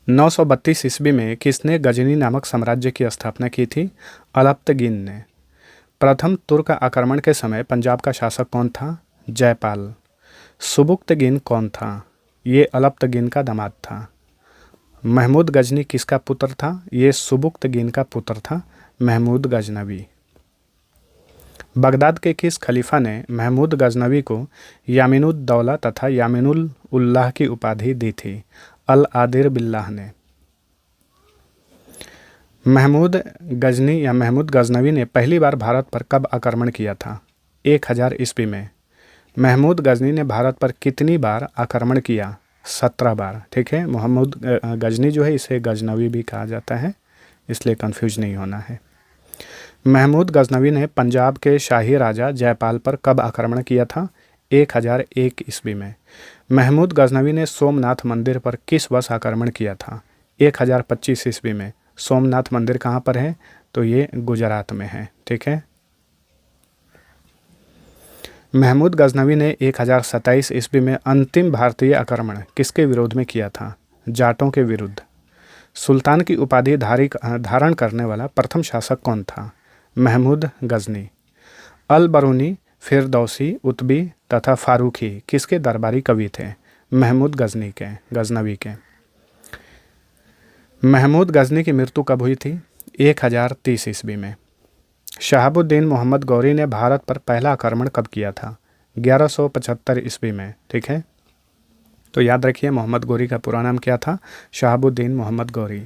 932 ईस्वी में किसने गजनी नामक साम्राज्य की स्थापना की थी? अलप्तगिन ने। प्रथम तुर्क आक्रमण के समय पंजाब का शासक कौन था? जयपाल। सुबुक्तगिन कौन था? ये अलप्तगिन का दामाद था। महमूद गजनी किसका पुत्र था? ये सुबुक्तगिन का पुत्र था, महमूद गजनवी। बगदाद के किस खलीफा ने महमूद गजनवी को यामीनुद दौला तथा यामीनुल उल्लाह की उपाधि दी थी? अल आदिर बिल्लाह ने। महमूद गजनी या महमूद गजनवी ने पहली बार भारत पर कब आक्रमण किया था? 1000 ईस्वी में। महमूद गजनी ने भारत पर कितनी बार आक्रमण किया? 17 बार। ठीक है, महमूद गजनी जो है इसे गजनवी भी कहा जाता है, इसलिए कंफ्यूज नहीं होना है। महमूद गजनवी ने पंजाब के शाही राजा जयपाल पर कब आक्रमण किया था? 1001 ईस्वी में। महमूद गजनवी ने सोमनाथ मंदिर पर किस वर्ष आक्रमण किया था? 1025 ईस्वी में। सोमनाथ मंदिर कहाँ पर है? तो ये गुजरात में है। ठीक है। महमूद गजनवी ने 1027 ईस्वी में अंतिम भारतीय आक्रमण किसके विरोध में किया था? जाटों के विरुद्ध। सुल्तान की उपाधि धारण करने वाला प्रथम शासक कौन था? महमूद गजनी। अल बरूनी, फिरदौसी, उतबी तथा फारूकी किसके दरबारी कवि थे? महमूद गजनवी के। महमूद गजनी की मृत्यु कब हुई थी? 1030 ईस्वी में। शहाबुद्दीन मोहम्मद गौरी ने भारत पर पहला आक्रमण कब किया था? 1175 ईस्वी में। ठीक है, तो याद रखिए मोहम्मद गौरी का पूरा नाम क्या था? शहाबुद्दीन मोहम्मद गौरी।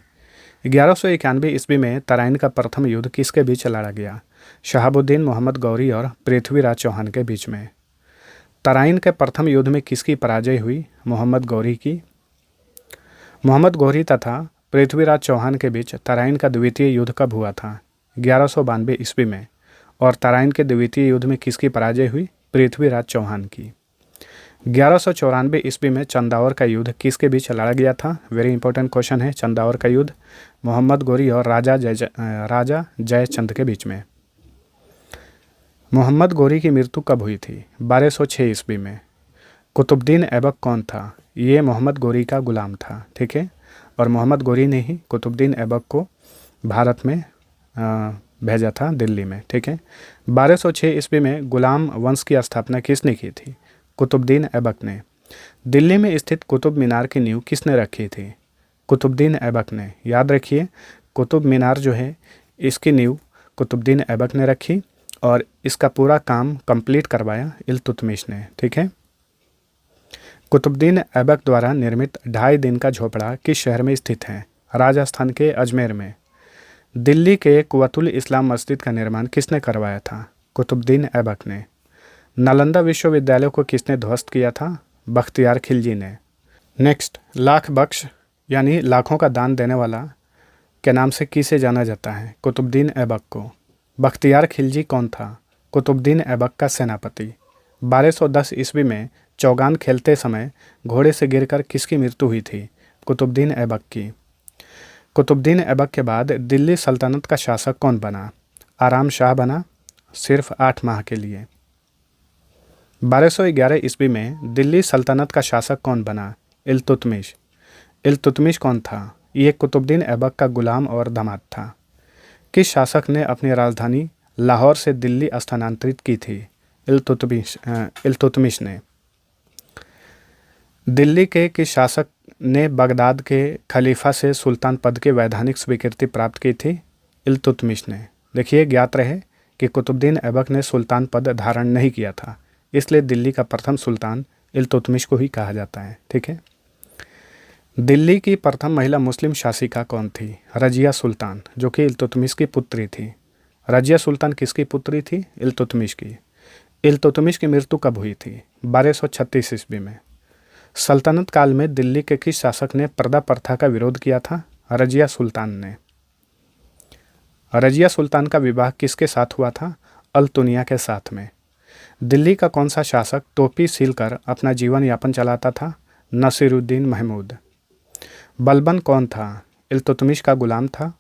1191 ईस्वी में तराइन का प्रथम युद्ध किसके बीच लड़ा गया? शहाबुद्दीन मोहम्मद गौरी और पृथ्वीराज चौहान के बीच में। तराइन के प्रथम युद्ध में किसकी पराजय हुई? मोहम्मद गौरी की। मोहम्मद गौरी तथा पृथ्वीराज चौहान के बीच तराइन का द्वितीय युद्ध कब हुआ था? 1192 ईस्वी में। और तराइन के द्वितीय युद्ध में किसकी पराजय हुई? पृथ्वीराज चौहान की। 1194 ईस्वी में चंदावर का युद्ध किसके बीच लड़ा गया था? वेरी इंपॉर्टेंट क्वेश्चन है। चंदावर का युद्ध मोहम्मद गौरी और राजा जयचंद के बीच में। मोहम्मद गौरी की मृत्यु कब हुई थी? 1206 ईस्वी में। कुतुबुद्दीन ऐबक कौन था? ये मोहम्मद गौरी का गुलाम था। ठीक है, और मोहम्मद गौरी ने ही कुतुबुद्दीन ऐबक को भारत में भेजा था, दिल्ली में। ठीक है, 1206 ईस्वी में गुलाम वंश की स्थापना किसने की थी? कुतुबुद्दीन ऐबक ने। दिल्ली में स्थित कुतुब मीनार की नींव किसने रखी थी? कुतुबुद्दीन ऐबक ने। याद रखिए, कुतुब मीनार जो है इसकी नींव कुतुबुद्दीन ऐबक ने रखी और इसका पूरा काम कंप्लीट करवाया इल्तुतमिश ने। ठीक है। कुतुबुद्दीन ऐबक द्वारा निर्मित 2.5 दिन का झोपड़ा किस शहर में स्थित है? राजस्थान के अजमेर में। दिल्ली के कुवतुल इस्लाम मस्जिद का निर्माण किसने करवाया था? कुतुबुद्दीन ऐबक ने। नालंदा विश्वविद्यालय को किसने ध्वस्त किया था? बख्तियार खिलजी ने। नेक्स्ट, लाख बख्श यानी लाखों का दान देने वाला के नाम से किसे जाना जाता है? कुतुबुद्दीन ऐबक को। बख्तियार खिलजी कौन था? कुतुबुद्दीन ऐबक का सेनापति। 1210 ईस्वी में चौगान खेलते समय घोड़े से गिरकर किसकी मृत्यु हुई थी? कुतुबुद्दीन ऐबक की। कुतुबुद्दीन ऐबक के बाद दिल्ली सल्तनत का शासक कौन बना? आराम शाह बना, सिर्फ 8 माह के लिए। 1211 ईस्वी में दिल्ली सल्तनत का शासक कौन बना? इल्तुतमिश। इल्तुतमिश कौन था? ये कुतुबुद्दीन ऐबक का गुलाम और दामाद था। किस शासक ने अपनी राजधानी लाहौर से दिल्ली स्थानांतरित की थी? इल्तुतमिश ने। दिल्ली के किस शासक ने बगदाद के खलीफा से सुल्तान पद की वैधानिक स्वीकृति प्राप्त की थी? इल्तुतमिश ने। देखिए, ज्ञात रहे कि कुतुबुद्दीन ऐबक ने सुल्तान पद धारण नहीं किया था, इसलिए दिल्ली का प्रथम सुल्तान इल्तुतमिश को ही कहा जाता है। ठीक है। दिल्ली की प्रथम महिला मुस्लिम शासिका कौन थी? रजिया सुल्तान, जो कि इल्तुतमिश की पुत्री थी। रजिया सुल्तान किसकी पुत्री थी? इल्तुतमिश की। इल्तुतमिश की मृत्यु कब हुई थी? 1236 ईस्वी में। सल्तनत काल में दिल्ली के किस शासक ने पर्दा प्रथा का विरोध किया था? रजिया सुल्तान ने। रजिया सुल्तान का विवाह किसके साथ हुआ था? अल-तुनिया के साथ में। दिल्ली का कौन सा शासक टोपी सीलकर अपना जीवन यापन चलाता था? नसीरुद्दीन महमूद। बलबन कौन था? इल्तुतमिश का गुलाम था।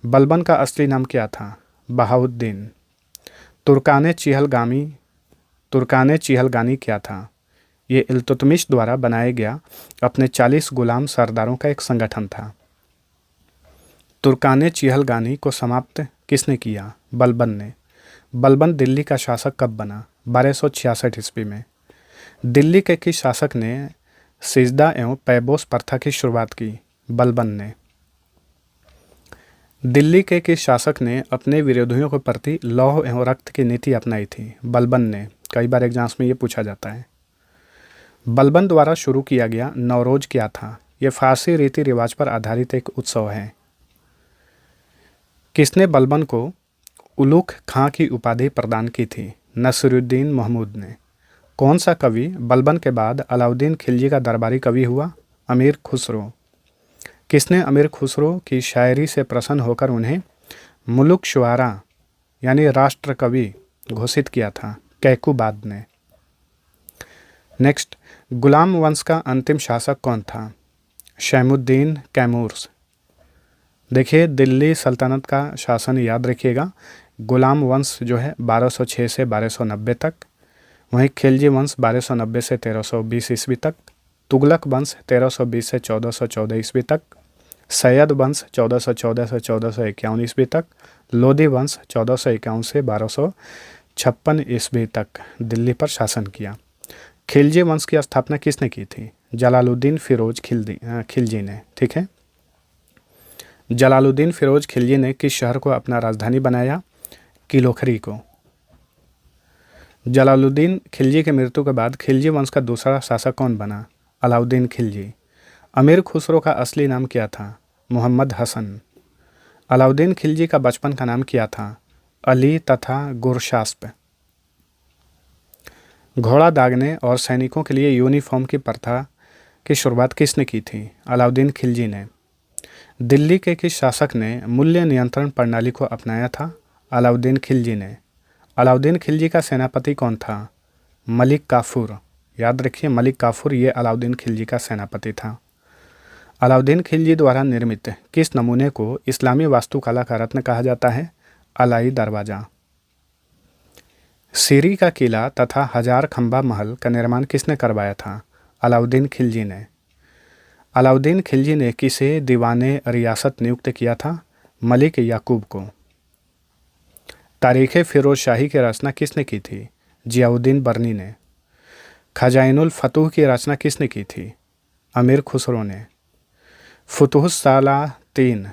बलबन का असली नाम क्या था? बहाउद्दीन। तुर्काने चिहलगानी क्या था? ये इल्तुतमिश द्वारा बनाया गया अपने 40 गुलाम सरदारों का एक संगठन था। तुर्काने चिहलगानी को समाप्त किसने किया? बलबन ने। बलबन दिल्ली का शासक कब बना? 1266 ईस्वी में। दिल्ली के किस शासक ने सिजदा एवं पैबोस प्रथा की शुरुआत की? बलबन ने। दिल्ली के किस शासक ने अपने विरोधियों के प्रति लौह एवं रक्त की नीति अपनाई थी? बलबन ने। कई बार एग्जाम्स में ये पूछा जाता है। बलबन द्वारा शुरू किया गया नवरोज क्या था? ये फारसी रीति रिवाज पर आधारित एक उत्सव है। किसने बलबन को उलूख खां की उपाधि प्रदान की थी? नसीरुद्दीन महमूद ने। कौन सा कवि बलबन के बाद अलाउद्दीन खिलजी का दरबारी कवि हुआ? अमीर खुसरो। किसने अमीर खुसरो की शायरी से प्रसन्न होकर उन्हें मुलुक शुआरा यानी राष्ट्र कवि घोषित किया था? कैकुबाद ने। नेक्स्ट, गुलाम वंश का अंतिम शासक कौन था? शैमुद्दीन कैमूर्स। देखिए, दिल्ली सल्तनत का शासन याद रखिएगा। गुलाम वंश जो है 1206 से 1290 तक, वहीं खिलजी वंश 1290 से 1320 ईस्वी तक, तुगलक वंश 1320 से 1414 ईस्वी तक, सैयद वंश 1414 से 1451 ईस्वी तक, लोधी वंश 1451 से 1256 ईस्वी तक दिल्ली पर शासन किया। खिलजी वंश की स्थापना किसने की थी? जलालुद्दीन फिरोज खिलजी ने। ठीक है। जलालुद्दीन फिरोज खिलजी ने किस शहर को अपना राजधानी बनाया? किलोखरी को। जलालुद्दीन खिलजी की मृत्यु के बाद खिलजी वंश का दूसरा शासक कौन बना? अलाउद्दीन खिलजी। अमीर खुसरो का असली नाम क्या था? मोहम्मद हसन। अलाउद्दीन खिलजी का बचपन का नाम क्या था? अली तथा गुरशास्प। घोड़ा दागने और सैनिकों के लिए यूनिफॉर्म की प्रथा की शुरुआत किसने की थी? अलाउद्दीन खिलजी ने। दिल्ली के किस शासक ने मूल्य नियंत्रण प्रणाली को अपनाया था? अलाउद्दीन खिलजी ने। अलाउद्दीन खिलजी का सेनापति कौन था? मलिक काफूर। याद रखिए, मलिक काफूर ये अलाउद्दीन खिलजी का सेनापति था। अलाउद्दीन खिलजी द्वारा निर्मित किस नमूने को इस्लामी वास्तुकला का रत्न कहा जाता है? अलाई दरवाज़ा। सीरी का किला तथा हजार खंबा महल का निर्माण किसने करवाया था? अलाउद्दीन खिलजी ने। अलाउद्दीन खिलजी ने किसे दीवाने रियासत नियुक्त किया था? मलिक याकूब को। तारीख़ फिरोज शाही की रचना किसने की थी? जियाउद्दीन बर्नी ने। खजाइनुल फतूह की रचना किसने की थी? अमीर खुसरो ने। फुतुहुस सालातीन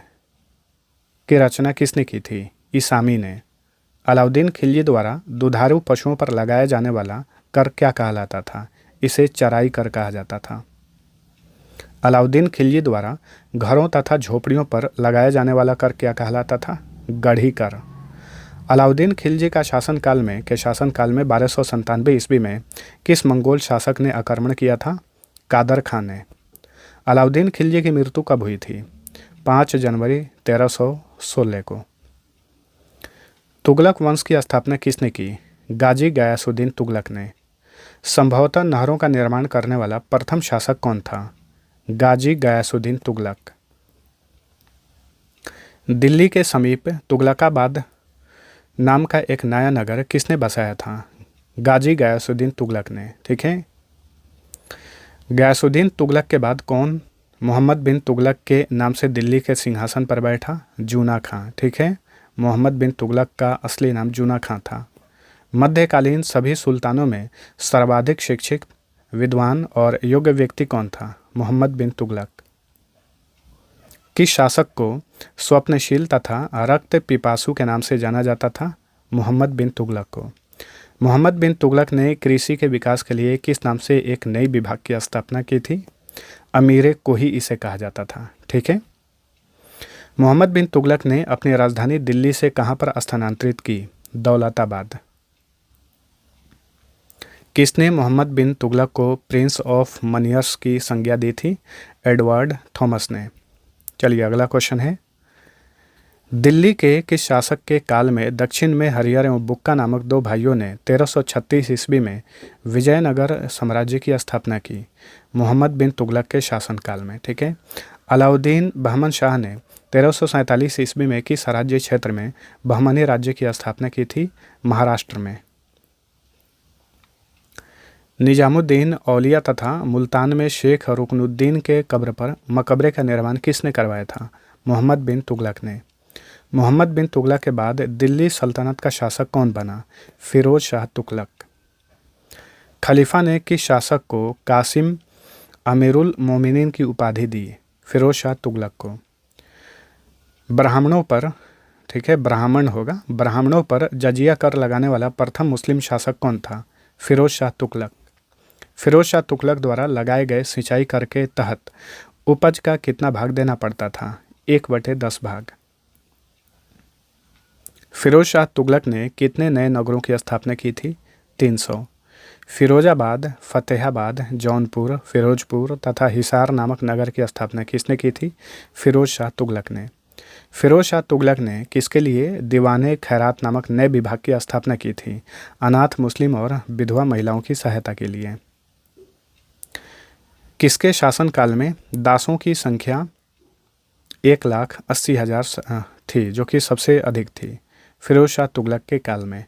की रचना किसने की थी? इसामी ने। अलाउद्दीन खिलजी द्वारा दुधारू पशुओं पर लगाया जाने वाला कर क्या कहलाता था? इसे चराई कर कहा जाता था। अलाउद्दीन खिलजी द्वारा घरों तथा झोपड़ियों पर लगाया जाने वाला कर क्या कहलाता था? गढ़ी कर। अलाउद्दीन खिलजी का शासनकाल में 1297 ईस्वी में किस मंगोल शासक ने आक्रमण किया था? कादर खान ने। अलाउद्दीन खिलजी की मृत्यु कब हुई थी? 5 जनवरी 1316 को। तुगलक वंश की स्थापना किसने की? गाजी गयासुद्दीन तुगलक ने। संभवतः नहरों का निर्माण करने वाला प्रथम शासक कौन था? गाजी गयासुद्दीन तुगलक। दिल्ली के समीप तुगलकाबाद नाम का एक नया नगर किसने बसाया था? गाजी गयासुद्दीन तुगलक ने। ठीक है। गयासुद्दीन तुगलक के बाद कौन मोहम्मद बिन तुगलक के नाम से दिल्ली के सिंहासन पर बैठा? जूना खां। ठीक है। मोहम्मद बिन तुगलक का असली नाम जूना खां था। मध्यकालीन सभी सुल्तानों में सर्वाधिक शिक्षित, विद्वान और योग्य व्यक्ति कौन था? मोहम्मद बिन तुगलक। किस शासक को स्वप्नशील तथा रक्त पिपासु के नाम से जाना जाता था? मोहम्मद बिन तुगलक को। मोहम्मद बिन तुगलक ने कृषि के विकास के लिए किस नाम से एक नई विभाग की स्थापना की थी? अमीर कोही इसे कहा जाता था। ठीक है। मोहम्मद बिन तुगलक ने अपनी राजधानी दिल्ली से कहां पर स्थानांतरित की? दौलताबाद। किसने मोहम्मद बिन तुगलक को प्रिंस ऑफ मनियर्स की संज्ञा दी थी? एडवर्ड थॉमस ने। चलिए अगला क्वेश्चन है, दिल्ली के किस शासक के काल में दक्षिण में हरिहर एवं बुक्का नामक दो भाइयों ने 1336 ईस्वी में विजयनगर साम्राज्य की स्थापना की? मोहम्मद बिन तुगलक के शासनकाल में। ठीक है। अलाउद्दीन बहमन शाह ने 1347 ईस्वी में किस राज्य क्षेत्र में बहमनी राज्य की स्थापना की थी? महाराष्ट्र में। निजामुद्दीन औलिया तथा मुल्तान में शेख रुकनुद्दीन के कब्र पर मकबरे का निर्माण किसने करवाया था? मोहम्मद बिन तुगलक ने। मोहम्मद बिन तुगलक के बाद दिल्ली सल्तनत का शासक कौन बना? फिरोज शाह तुगलक। खलीफा ने किस शासक को कासिम अमीरुल मोमिनीन की उपाधि दी? फिरोज शाह तुगलक को। ब्राह्मणों पर, ठीक है, ब्राह्मण होगा, ब्राह्मणों पर जजिया कर लगाने वाला प्रथम मुस्लिम शासक कौन था? फिरोज शाह तुगलक। फिरोज शाह तुगलक द्वारा लगाए गए सिंचाई कर के तहत उपज का कितना भाग देना पड़ता था? 1/10 भाग। फिरोज शाह तुगलक ने कितने नए नगरों की स्थापना की थी? 300। फिरोजाबाद, फतेहाबाद, जौनपुर, फिरोजपुर तथा हिसार नामक नगर की स्थापना किसने की थी? फिरोज शाह तुगलक ने। फिरोज शाह तुगलक ने किसके लिए दीवाने खैरात नामक नए विभाग की स्थापना की थी? अनाथ मुस्लिम और विधवा महिलाओं की सहायता के लिए। किसके शासनकाल में दासों की संख्या 1,80,000 थी, जो कि सबसे अधिक थी? फिरोज शाह तुगलक के काल में।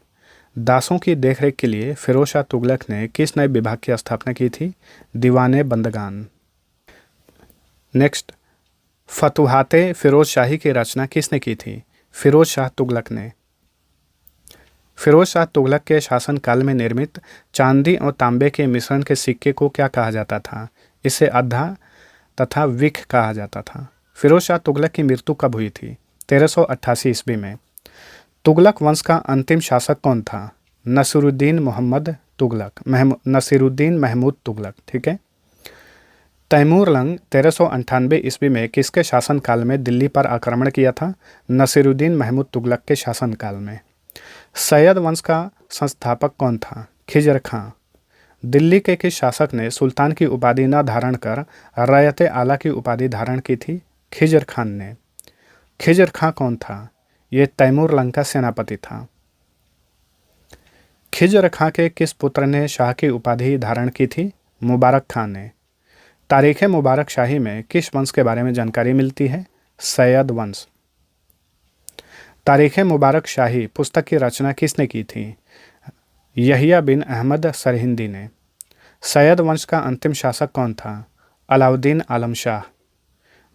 दासों की देखरेख के लिए फिरोज शाह तुगलक ने किस नए विभाग की स्थापना की थी? दीवाने बंदगान। नेक्स्ट, फतुहाते फिरोज शाही की रचना किसने की थी? फिरोज शाह तुगलक ने। फिरोज शाह तुगलक के शासनकाल में निर्मित चांदी और तांबे के मिश्रण के सिक्के को क्या कहा जाता था? इसे अद्धा तथा विख कहा जाता था। फिरोज शाह तुगलक की मृत्यु कब हुई थी? 1388 ईस्वी में। तुगलक वंश का अंतिम शासक कौन था? नसीरुद्दीन मोहम्मद तुगलक, नसीरुद्दीन महमूद तुगलक। ठीक है। तैमूर लंग 1398 ईस्वी में किसके शासनकाल में दिल्ली पर आक्रमण किया था? नसीरुद्दीन महमूद तुगलक के शासनकाल में। सैयद वंश का संस्थापक कौन था? खिजर खां। दिल्ली के किस शासक ने सुल्तान की उपाधि न धारण कर रयत आला की उपाधि धारण की थी? खिजर खान ने। खिजर खां कौन था? ये तैमूर लंग का सेनापति था। खिजर खां के किस पुत्र ने शाह की उपाधि धारण की थी? मुबारक खां ने। तारीख़ मुबारक शाही में किस वंश के बारे में जानकारी मिलती है? सैयद वंश। तारीख़ मुबारक शाही पुस्तक की रचना किसने की थी? यहिया बिन अहमद सरहिंदी ने। सैयद वंश का अंतिम शासक कौन था? अलाउद्दीन आलम शाह।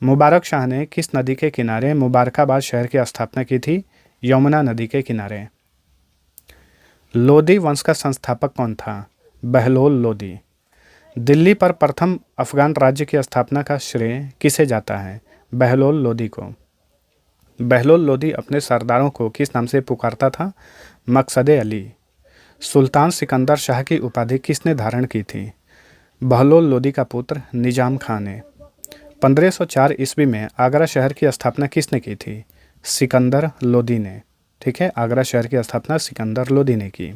मुबारक शाह ने किस नदी के किनारे मुबारकाबाद शहर की स्थापना की थी? यमुना नदी के किनारे। लोदी वंश का संस्थापक कौन था? बहलोल लोदी। दिल्ली पर प्रथम अफगान राज्य की स्थापना का श्रेय किसे जाता है? बहलोल लोदी को। बहलोल लोदी अपने सरदारों को किस नाम से पुकारता था? मकसद अली। सुल्तान सिकंदर शाह की उपाधि किसने धारण की थी? बहलोल लोदी का पुत्र निजाम खां ने। 1504 ईस्वी में आगरा शहर की स्थापना किसने की थी? सिकंदर लोदी ने। ठीक है, आगरा शहर की स्थापना सिकंदर लोदी ने की।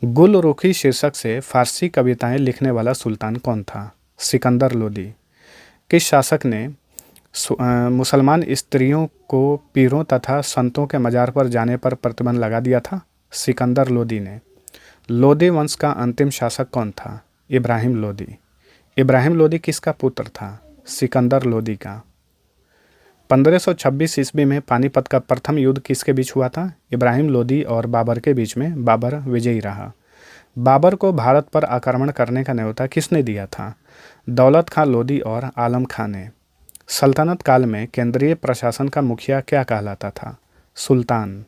गुलरुखी शीर्षक से फारसी कविताएं लिखने वाला सुल्तान कौन था? सिकंदर लोदी। किस शासक ने मुसलमान स्त्रियों को पीरों तथा संतों के मजार पर जाने पर प्रतिबंध लगा दिया था? सिकंदर लोदी ने। लोदी वंश का अंतिम शासक कौन था? इब्राहिम लोदी। इब्राहिम लोदी किसका पुत्र था? सिकंदर लोदी का। 1526 ईस्वी में पानीपत का प्रथम युद्ध किसके बीच हुआ था? इब्राहिम लोदी और बाबर के बीच में। बाबर विजयी रहा। बाबर को भारत पर आक्रमण करने का न्योता किसने दिया था? दौलत खां लोदी और आलम खां ने। सल्तनत काल में केंद्रीय प्रशासन का मुखिया क्या कहलाता था? सुल्तान।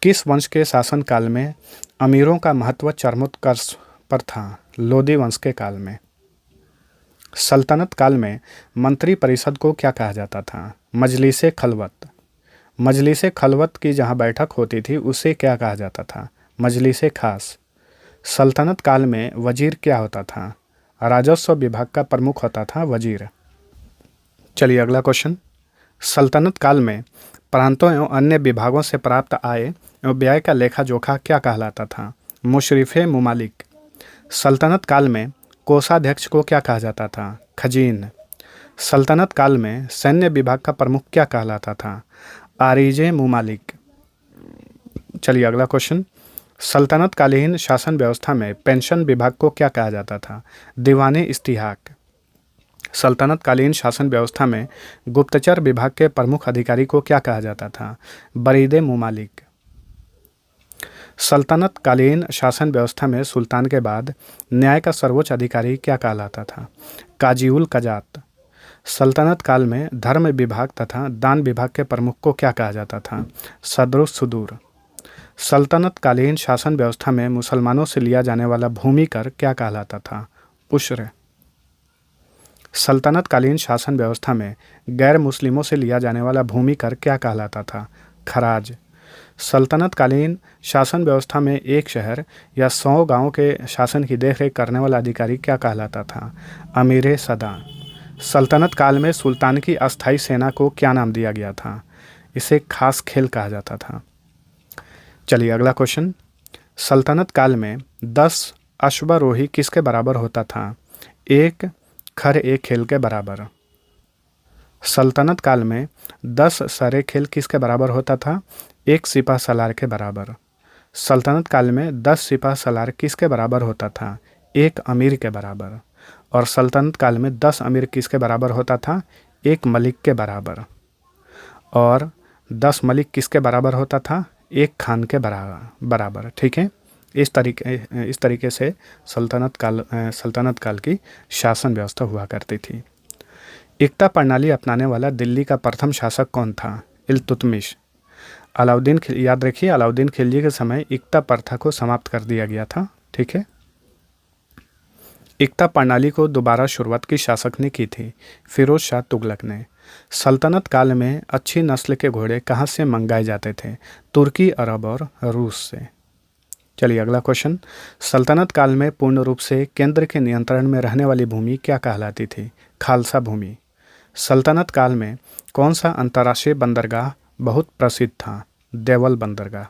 किस वंश के शासन काल में अमीरों का महत्व चरमोत्कर्ष पर था? लोदी वंश के काल में। सल्तनत काल में मंत्री परिषद को क्या कहा जाता था? मजलिसे खलवत। मजलिसे खलवत की जहाँ बैठक होती थी उसे क्या कहा जाता था? मजलिसे खास। सल्तनत काल में वजीर क्या होता था? राजस्व विभाग का प्रमुख होता था वजीर। चलिए अगला क्वेश्चन। सल्तनत काल में प्रांतों एवं अन्य विभागों से प्राप्त आय एवं व्यय का लेखा जोखा क्या कहलाता था? मुशरिफे मुमालिक। सल्तनत काल में कोषाध्यक्ष को क्या कहा जाता था? खजीन। सल्तनत काल में सैन्य विभाग का प्रमुख क्या कहलाता था? आरिजे मुमालिक। चलिए अगला क्वेश्चन। सल्तनत कालीन शासन व्यवस्था में पेंशन विभाग को क्या कहा जाता था? दीवाने इस्तिहाक। सल्तनत कालीन शासन व्यवस्था में गुप्तचर विभाग के प्रमुख अधिकारी को क्या कहा जाता था? बरीदे मुमालिक। सल्तनत कालीन शासन व्यवस्था में सुल्तान के बाद न्याय का सर्वोच्च अधिकारी क्या कहलाता था? काजीउल कजात। सल्तनत काल में धर्म विभाग तथा दान विभाग के प्रमुख को क्या कहा जाता था? सदरुस सुदूर। सल्तनत कालीन शासन व्यवस्था में मुसलमानों से लिया जाने वाला भूमि कर क्या कहलाता था? उश्र। सल्तनत कालीन शासन व्यवस्था में गैर मुस्लिमों से लिया जाने वाला भूमि कर क्या कहलाता था? खराज। सल्तनत कालीन शासन व्यवस्था में एक शहर या 100 गांवों के शासन की देखरेख करने वाला अधिकारी क्या कहलाता था? अमीर सदा। सल्तनत काल में सुल्तान की अस्थायी सेना को क्या नाम दिया गया था? इसे खास खेल कहा जाता था। चलिए अगला क्वेश्चन। सल्तनत काल में 10 अश्वारोही किसके बराबर होता था? एक खर एक खेल के बराबर। सल्तनत काल में 10 सरे खेल किसके बराबर होता था? एक सिपा सलार के बराबर। सल्तनत काल में 10 सिपा सलार किसके बराबर होता था? एक अमीर के बराबर। और सल्तनत काल में 10 अमीर किसके बराबर होता था? एक मलिक के बराबर। और 10 मलिक किसके बराबर होता था? एक खान के बराबर। ठीक है, इस तरीके से सल्तनत काल की शासन व्यवस्था हुआ करती थी। इक्ता प्रणाली अपनाने वाला दिल्ली का प्रथम शासक कौन था? इल्तुतमिश। याद रखिए, अलाउद्दीन खिलजी के समय इक्ता प्रथा को समाप्त कर दिया गया था। ठीक है, इक्ता प्रणाली को दोबारा शुरुआत की शासक ने की थी? फिरोज शाह तुगलक ने। सल्तनत काल में अच्छी नस्ल के घोड़े कहाँ से मंगाए जाते थे? तुर्की, अरब और रूस से। चलिए अगला क्वेश्चन। सल्तनत काल में पूर्ण रूप से केंद्र के नियंत्रण में रहने वाली भूमि क्या कहलाती थी? खालसा भूमि। सल्तनत काल में कौन सा अंतर्राष्ट्रीय बंदरगाह बहुत प्रसिद्ध था? देवल बंदरगाह।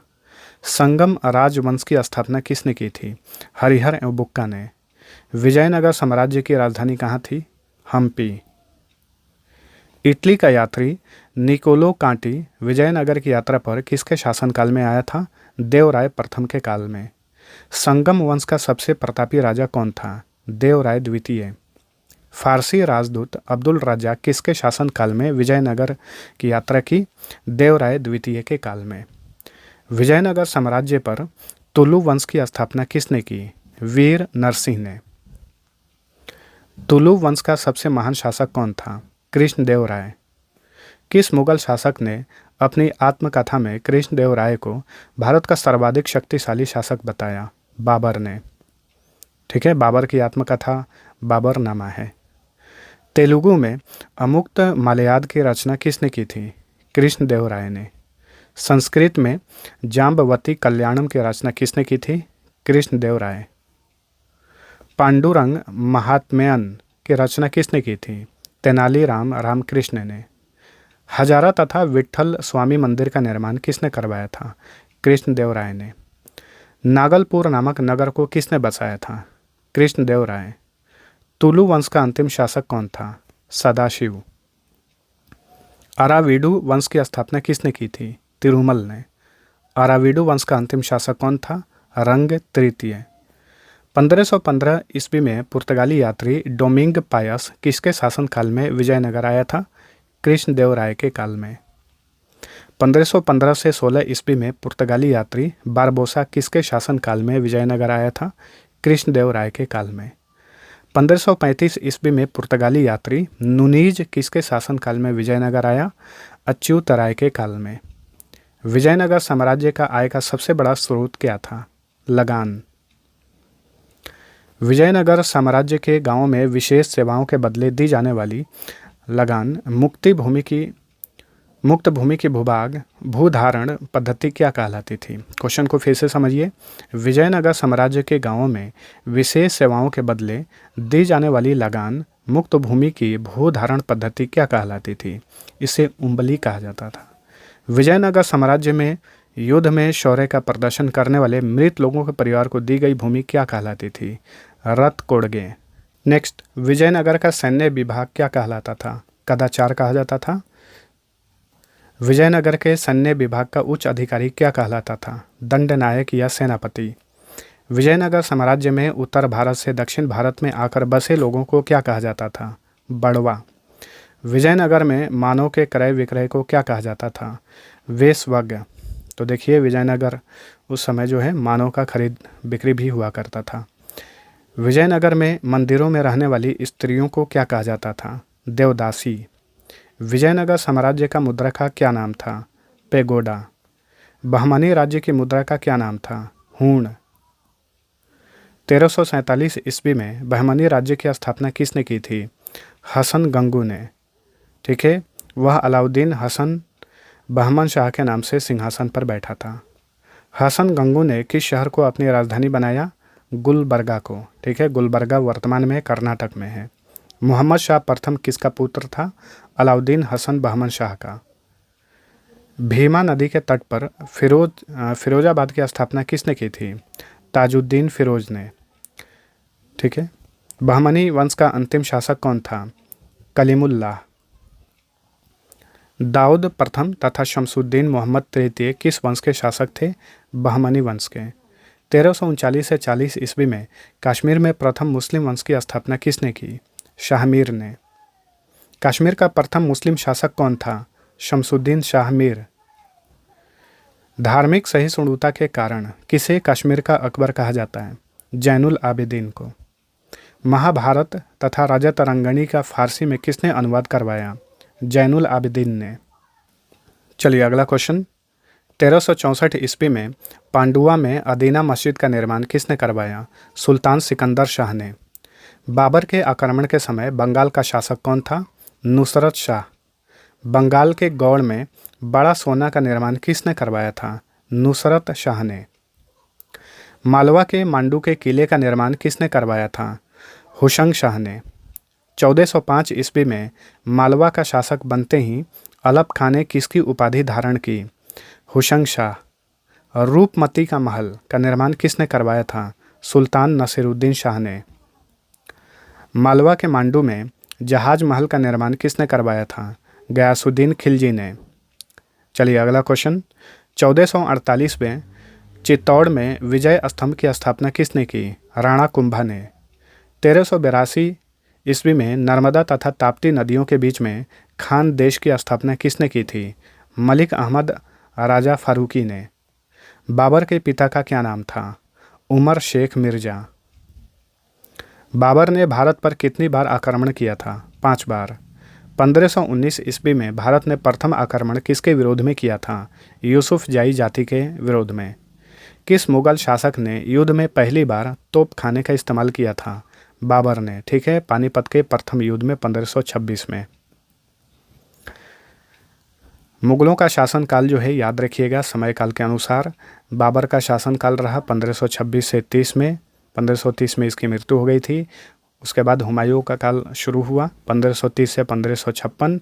संगम राजवंश की स्थापना किसने की थी? हरिहर एवं बुक्का ने। विजयनगर साम्राज्य की राजधानी कहाँ थी? हम्पी। इटली का यात्री निकोलो कांटी विजयनगर की यात्रा पर किसके शासनकाल में आया था? देवराय प्रथम के काल में। संगम वंश का सबसे प्रतापी राजा कौन था? देवराय द्वितीय। फारसी राजदूत अब्दुल रज्जाक किसके शासनकाल में विजयनगर की यात्रा की? देवराय द्वितीय के काल में। विजयनगर साम्राज्य पर तुलु वंश की स्थापना किसने की? वीर नरसिंह ने। तुलु वंश का सबसे महान शासक कौन था? कृष्णदेव राय। किस मुगल शासक ने अपनी आत्मकथा में कृष्णदेव राय को भारत का सर्वाधिक शक्तिशाली शासक बताया? बाबर ने। ठीक है, बाबर की आत्मकथा बाबरनामा है। तेलुगु में अमुक्त मालयाद की रचना किसने की थी? कृष्णदेवराय ने। संस्कृत में जाम्बवती कल्याणम की रचना किसने की थी? कृष्णदेवराय। पांडुरंग महात्म्यन की रचना किसने की थी? तेनालीराम रामकृष्ण ने। हजारा तथा विट्ठल स्वामी मंदिर का निर्माण किसने करवाया था? कृष्णदेवराय ने। नागलपुर नामक नगर को किसने बसाया था? कृष्णदेवराय। तुलु वंश का अंतिम शासक कौन था? सदाशिव। अराविडु वंश की स्थापना किसने की थी? तिरुमल ने। अराविडु वंश का अंतिम शासक कौन था? रंग तृतीय। 1515 ईस्वी में पुर्तगाली यात्री डोमिंग पायस किसके शासनकाल में विजयनगर आया था? कृष्णदेवराय के काल में। 1515 से 16 ईस्वी में पुर्तगाली यात्री बारबोसा किसके शासनकाल में विजयनगर आया था? कृष्णदेवराय के काल में। 1535 ईस्वी में पुर्तगाली यात्री नुनीज किसके शासनकाल में विजयनगर आया? अच्युतराय के काल में। विजयनगर साम्राज्य का आय का सबसे बड़ा स्रोत क्या था? लगान। विजयनगर साम्राज्य के गांवों में विशेष सेवाओं के बदले दी जाने वाली लगान मुक्त भूमि की भूभाग भूधारण पद्धति क्या कहलाती थी? क्वेश्चन को फिर से समझिए। विजयनगर साम्राज्य के गांवों में विशेष सेवाओं के बदले दी जाने वाली लगान मुक्त भूमि की भूधारण पद्धति क्या कहलाती थी? इसे उम्बली कहा जाता था। विजयनगर साम्राज्य में युद्ध में शौर्य का प्रदर्शन करने वाले मृत लोगों के परिवार को दी गई भूमि क्या कहलाती थी? रथ कोड़गे। नेक्स्ट, विजयनगर का सैन्य विभाग क्या कहलाता था? कदाचार कहा जाता था। विजयनगर के सैन्य विभाग का उच्च अधिकारी क्या कहलाता था? दंडनायक या सेनापति। विजयनगर साम्राज्य में उत्तर भारत से दक्षिण भारत में आकर बसे लोगों को क्या कहा जाता था? बड़वा। विजयनगर में मानव के क्रय विक्रय को क्या कहा जाता था? वेश्वज्ञ। तो देखिए, विजयनगर उस समय जो है मानव का खरीद बिक्री भी हुआ करता था। विजयनगर में मंदिरों में रहने वाली स्त्रियों को क्या कहा जाता था? देवदासी। विजयनगर साम्राज्य का मुद्रा का क्या नाम था? पेगोडा। बहमनी राज्य की मुद्रा का क्या नाम था? हूण। 1347 ईस्वी में बहमनी राज्य की स्थापना किसने की थी? हसन गंगू ने। ठीक है, वह अलाउद्दीन हसन बहमन शाह के नाम से सिंहासन पर बैठा था। हसन गंगू ने किस शहर को अपनी राजधानी बनाया? गुलबर्गा को। ठीक है, गुलबर्गा वर्तमान में कर्नाटक में है। मोहम्मद शाह प्रथम किसका पुत्र था? अलाउद्दीन हसन बहमन शाह का। भीमा नदी के तट पर फिरोजाबाद की स्थापना किसने की थी? ताजुद्दीन फिरोज ने। ठीक है, बहमनी वंश का अंतिम शासक कौन था? कलीमुल्लाह। दाऊद प्रथम तथा शमसुद्दीन मोहम्मद तृतीय किस वंश के शासक थे? बहमनी वंश के। 1339 से 40 ईस्वी में कश्मीर में प्रथम मुस्लिम वंश की स्थापना किसने की? शाहमीर ने। कश्मीर का प्रथम मुस्लिम शासक कौन था? शमसुद्दीन शाहमीर। धार्मिक सहिष्णुता के कारण किसे कश्मीर का अकबर कहा जाता है? जैनुल आबिदीन को। महाभारत तथा राजा तरंगणी का फारसी में किसने अनुवाद करवाया? जैनुल आबिदीन ने। चलिए अगला क्वेश्चन। 1364 ईस्वी में पांडुआ में अदीना मस्जिद का निर्माण किसने करवाया? सुल्तान सिकंदर शाह ने। बाबर के आक्रमण के समय बंगाल का शासक कौन था? नुसरत शाह। बंगाल के गौड़ में बड़ा सोना का निर्माण किसने करवाया था? नुसरत शाह ने। मालवा के मांडू के किले का निर्माण किसने करवाया था? हुशंग शाह ने। 1405 ईस्वी में मालवा का शासक बनते ही अलप खां ने किसकी उपाधि धारण की? हुशंग शाह। रूपमती का महल का निर्माण किसने करवाया था? सुल्तान नसीरुद्दीन शाह ने। मालवा के मांडू में जहाज महल का निर्माण किसने करवाया था? गयासुद्दीन खिलजी ने। चलिए अगला क्वेश्चन। 1448 में चित्तौड़ में विजय स्तंभ की स्थापना किसने की? राणा कुंभा ने। 1382 ईस्वी में नर्मदा तथा ताप्ती नदियों के बीच में खान देश की स्थापना किसने की थी? मलिक अहमद राजा फारूकी ने। बाबर के पिता का क्या नाम था? उमर शेख मिर्जा। बाबर ने भारत पर कितनी बार आक्रमण किया था? 5 बार। 1519 ईस्वी में भारत ने प्रथम आक्रमण किसके विरोध में किया था? यूसुफ जाई जाति के विरोध में। किस मुगल शासक ने युद्ध में पहली बार तोपखाने का इस्तेमाल किया था? बाबर ने, ठीक है, पानीपत के प्रथम युद्ध में 1526 में। मुगलों का शासनकाल जो है याद रखिएगा समय काल के अनुसार। बाबर का शासनकाल रहा 1526 से 30 में, 1530 में इसकी मृत्यु हो गई थी। उसके बाद हुमायूं का काल शुरू हुआ 1530 से 1556।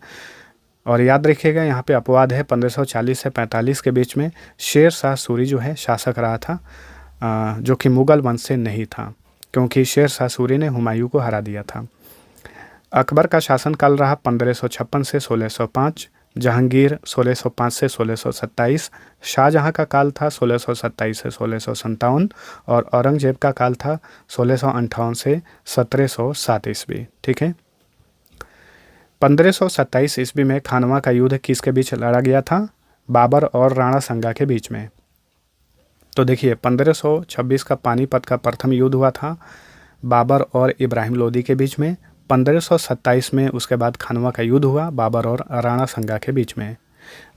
और याद रखिएगा यहाँ पे अपवाद है, 1540 से 45 के बीच में शेर शाह सूरी जो है शासक रहा था, जो कि मुगल वंश से नहीं था, क्योंकि शेर शाह सूरी ने हुमायूं को हरा दिया था। अकबर का शासनकाल रहा 1556 से 1605, जहांगीर 1605 से 1627, शाहजहां का काल था 1627 से 1657 और औरंगजेब का काल था 1658 से 1707 ईस्वी, ठीक है। 1527 ईस्वी में खानवा का युद्ध किसके बीच लड़ा गया था? बाबर और राणा संगा के बीच में। तो देखिए 1526 का पानीपत का प्रथम युद्ध हुआ था बाबर और इब्राहिम लोदी के बीच में। 1527 में उसके बाद खानवा का युद्ध हुआ बाबर और राणा संगा के बीच में।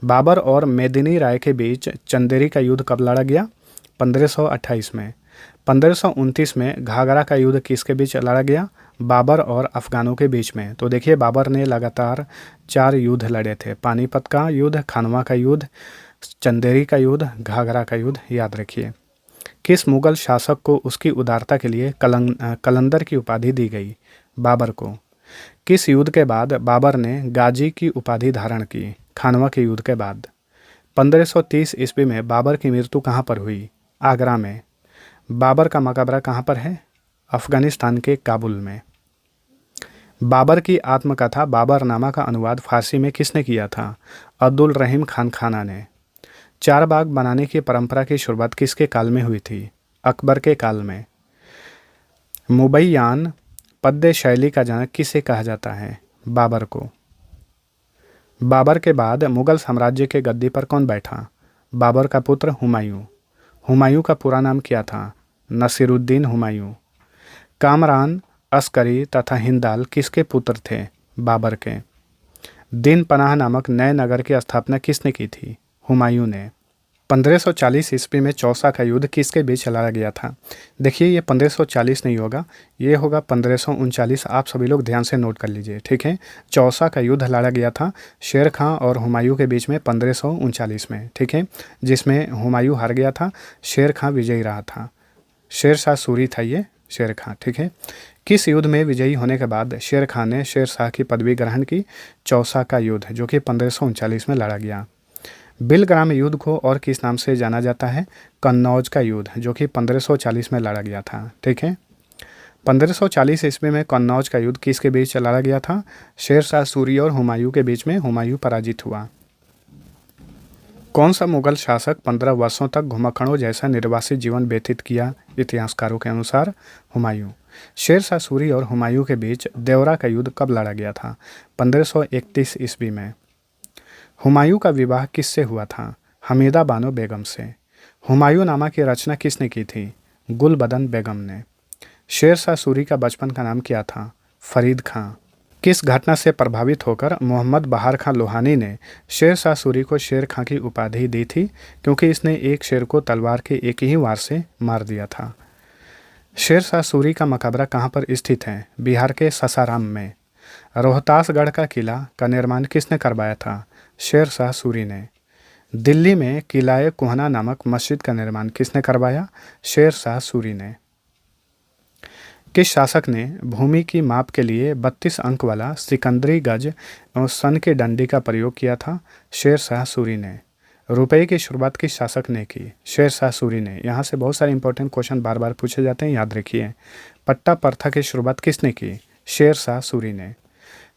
बाबर और मेदिनी राय के बीच चंदेरी का युद्ध कब लड़ा गया? 1528 में। 1529 में घाघरा का युद्ध किसके बीच लड़ा गया? बाबर और अफगानों के बीच में। तो देखिए बाबर ने लगातार 4 युद्ध लड़े थे, पानीपत का युद्ध, खानवा का युद्ध, चंदेरी का युद्ध, घाघरा का युद्ध, याद रखिए। किस मुगल शासक को उसकी उदारता के लिए कलंदर की उपाधि दी गई? बाबर को। किस युद्ध के बाद बाबर ने गाजी की उपाधि धारण की? खानवा के युद्ध के बाद। 1530 ईस्वी में बाबर की मृत्यु कहाँ पर हुई? आगरा में। बाबर का मकबरा कहाँ पर है? अफगानिस्तान के काबुल में। बाबर की आत्मकथा बाबरनामा का अनुवाद फारसी में किसने किया था? अब्दुल रहीम खान खाना ने। 4 बाग बनाने की परंपरा की शुरुआत किसके काल में हुई थी? अकबर के काल में। मुबैयान पद्य शैली का जनक किसे कहा जाता है? बाबर को। बाबर के बाद मुगल साम्राज्य के गद्दी पर कौन बैठा? बाबर का पुत्र हुमायूं। हुमायूं का पूरा नाम क्या था? नसीरुद्दीन हुमायूं। कामरान, अस्करी तथा हिंदाल किसके पुत्र थे? बाबर के। दिन पनाह नामक नए नगर की स्थापना किसने की थी? हुमायूं ने। 1540 ईस्वी में चौसा का युद्ध किसके बीच लड़ा गया था? देखिए ये 1540 नहीं होगा, ये होगा 1539। आप सभी लोग ध्यान से नोट कर लीजिए, ठीक है। चौसा का युद्ध लड़ा गया था शेर खां और हुमायूं के बीच में 1539 में, ठीक है, जिसमें हुमायूं हार गया था, शेर खां विजयी रहा था। शेर शाह सूरी था ये शेर खां, ठीक है। किस युद्ध में विजयी होने के बाद शेर खां ने शेर शाह की पदवी ग्रहण की? चौसा का युद्ध, जो कि 1539 में लड़ा गया। बिलग्राम युद्ध को और किस नाम से जाना जाता है? कन्नौज का युद्ध, जो कि 1540 में लड़ा गया था, ठीक है। 1540 ईस्वी में कन्नौज का युद्ध किसके बीच लड़ा गया था? शेर शाह सूरी और हुमायूं के बीच में। हुमायूं पराजित हुआ। कौन सा मुगल शासक 15 वर्षों तक घुमक्कड़ों जैसा निर्वासित जीवन व्यतीत किया? इतिहासकारों के अनुसार हुमायूं। शेर शाह सूरी और हुमायूं के बीच देवरा का युद्ध कब लड़ा गया था? 1531 ईस्वी में। हुमायूं का विवाह किससे हुआ था? हमीदा बानो बेगम से। हुमायूं नामा की रचना किसने की थी? गुलबदन बेगम ने। शेर शाह सूरी का बचपन का नाम क्या था? फरीद खां। किस घटना से प्रभावित होकर मोहम्मद बहार खां लोहानी ने शेर शाह सूरी को शेर खां की उपाधि दी थी? क्योंकि इसने एक शेर को तलवार के एक ही वार से मार दिया था। शेर शाह सूरी का मकबरा कहाँ पर स्थित है? बिहार के ससाराम में। रोहतासगढ़ का किला का निर्माण किसने करवाया था? शेर शाह सूरी ने। दिल्ली में किलाए कोहना नामक मस्जिद का निर्माण किसने करवाया? शेर शाह सूरी ने। किस शासक ने भूमि की माप के लिए 32 अंक वाला सिकंदरी गज एवं सन की डंडी का प्रयोग किया था? शेर शाह सूरी ने। रुपये की शुरुआत किस शासक ने की? शेर शाह सूरी ने। यहाँ से बहुत सारे इंपॉर्टेंट क्वेश्चन बार बार पूछे जाते हैं, याद रखिए। पट्टा प्रथा की शुरुआत किसने की? शेर शाह सूरी ने।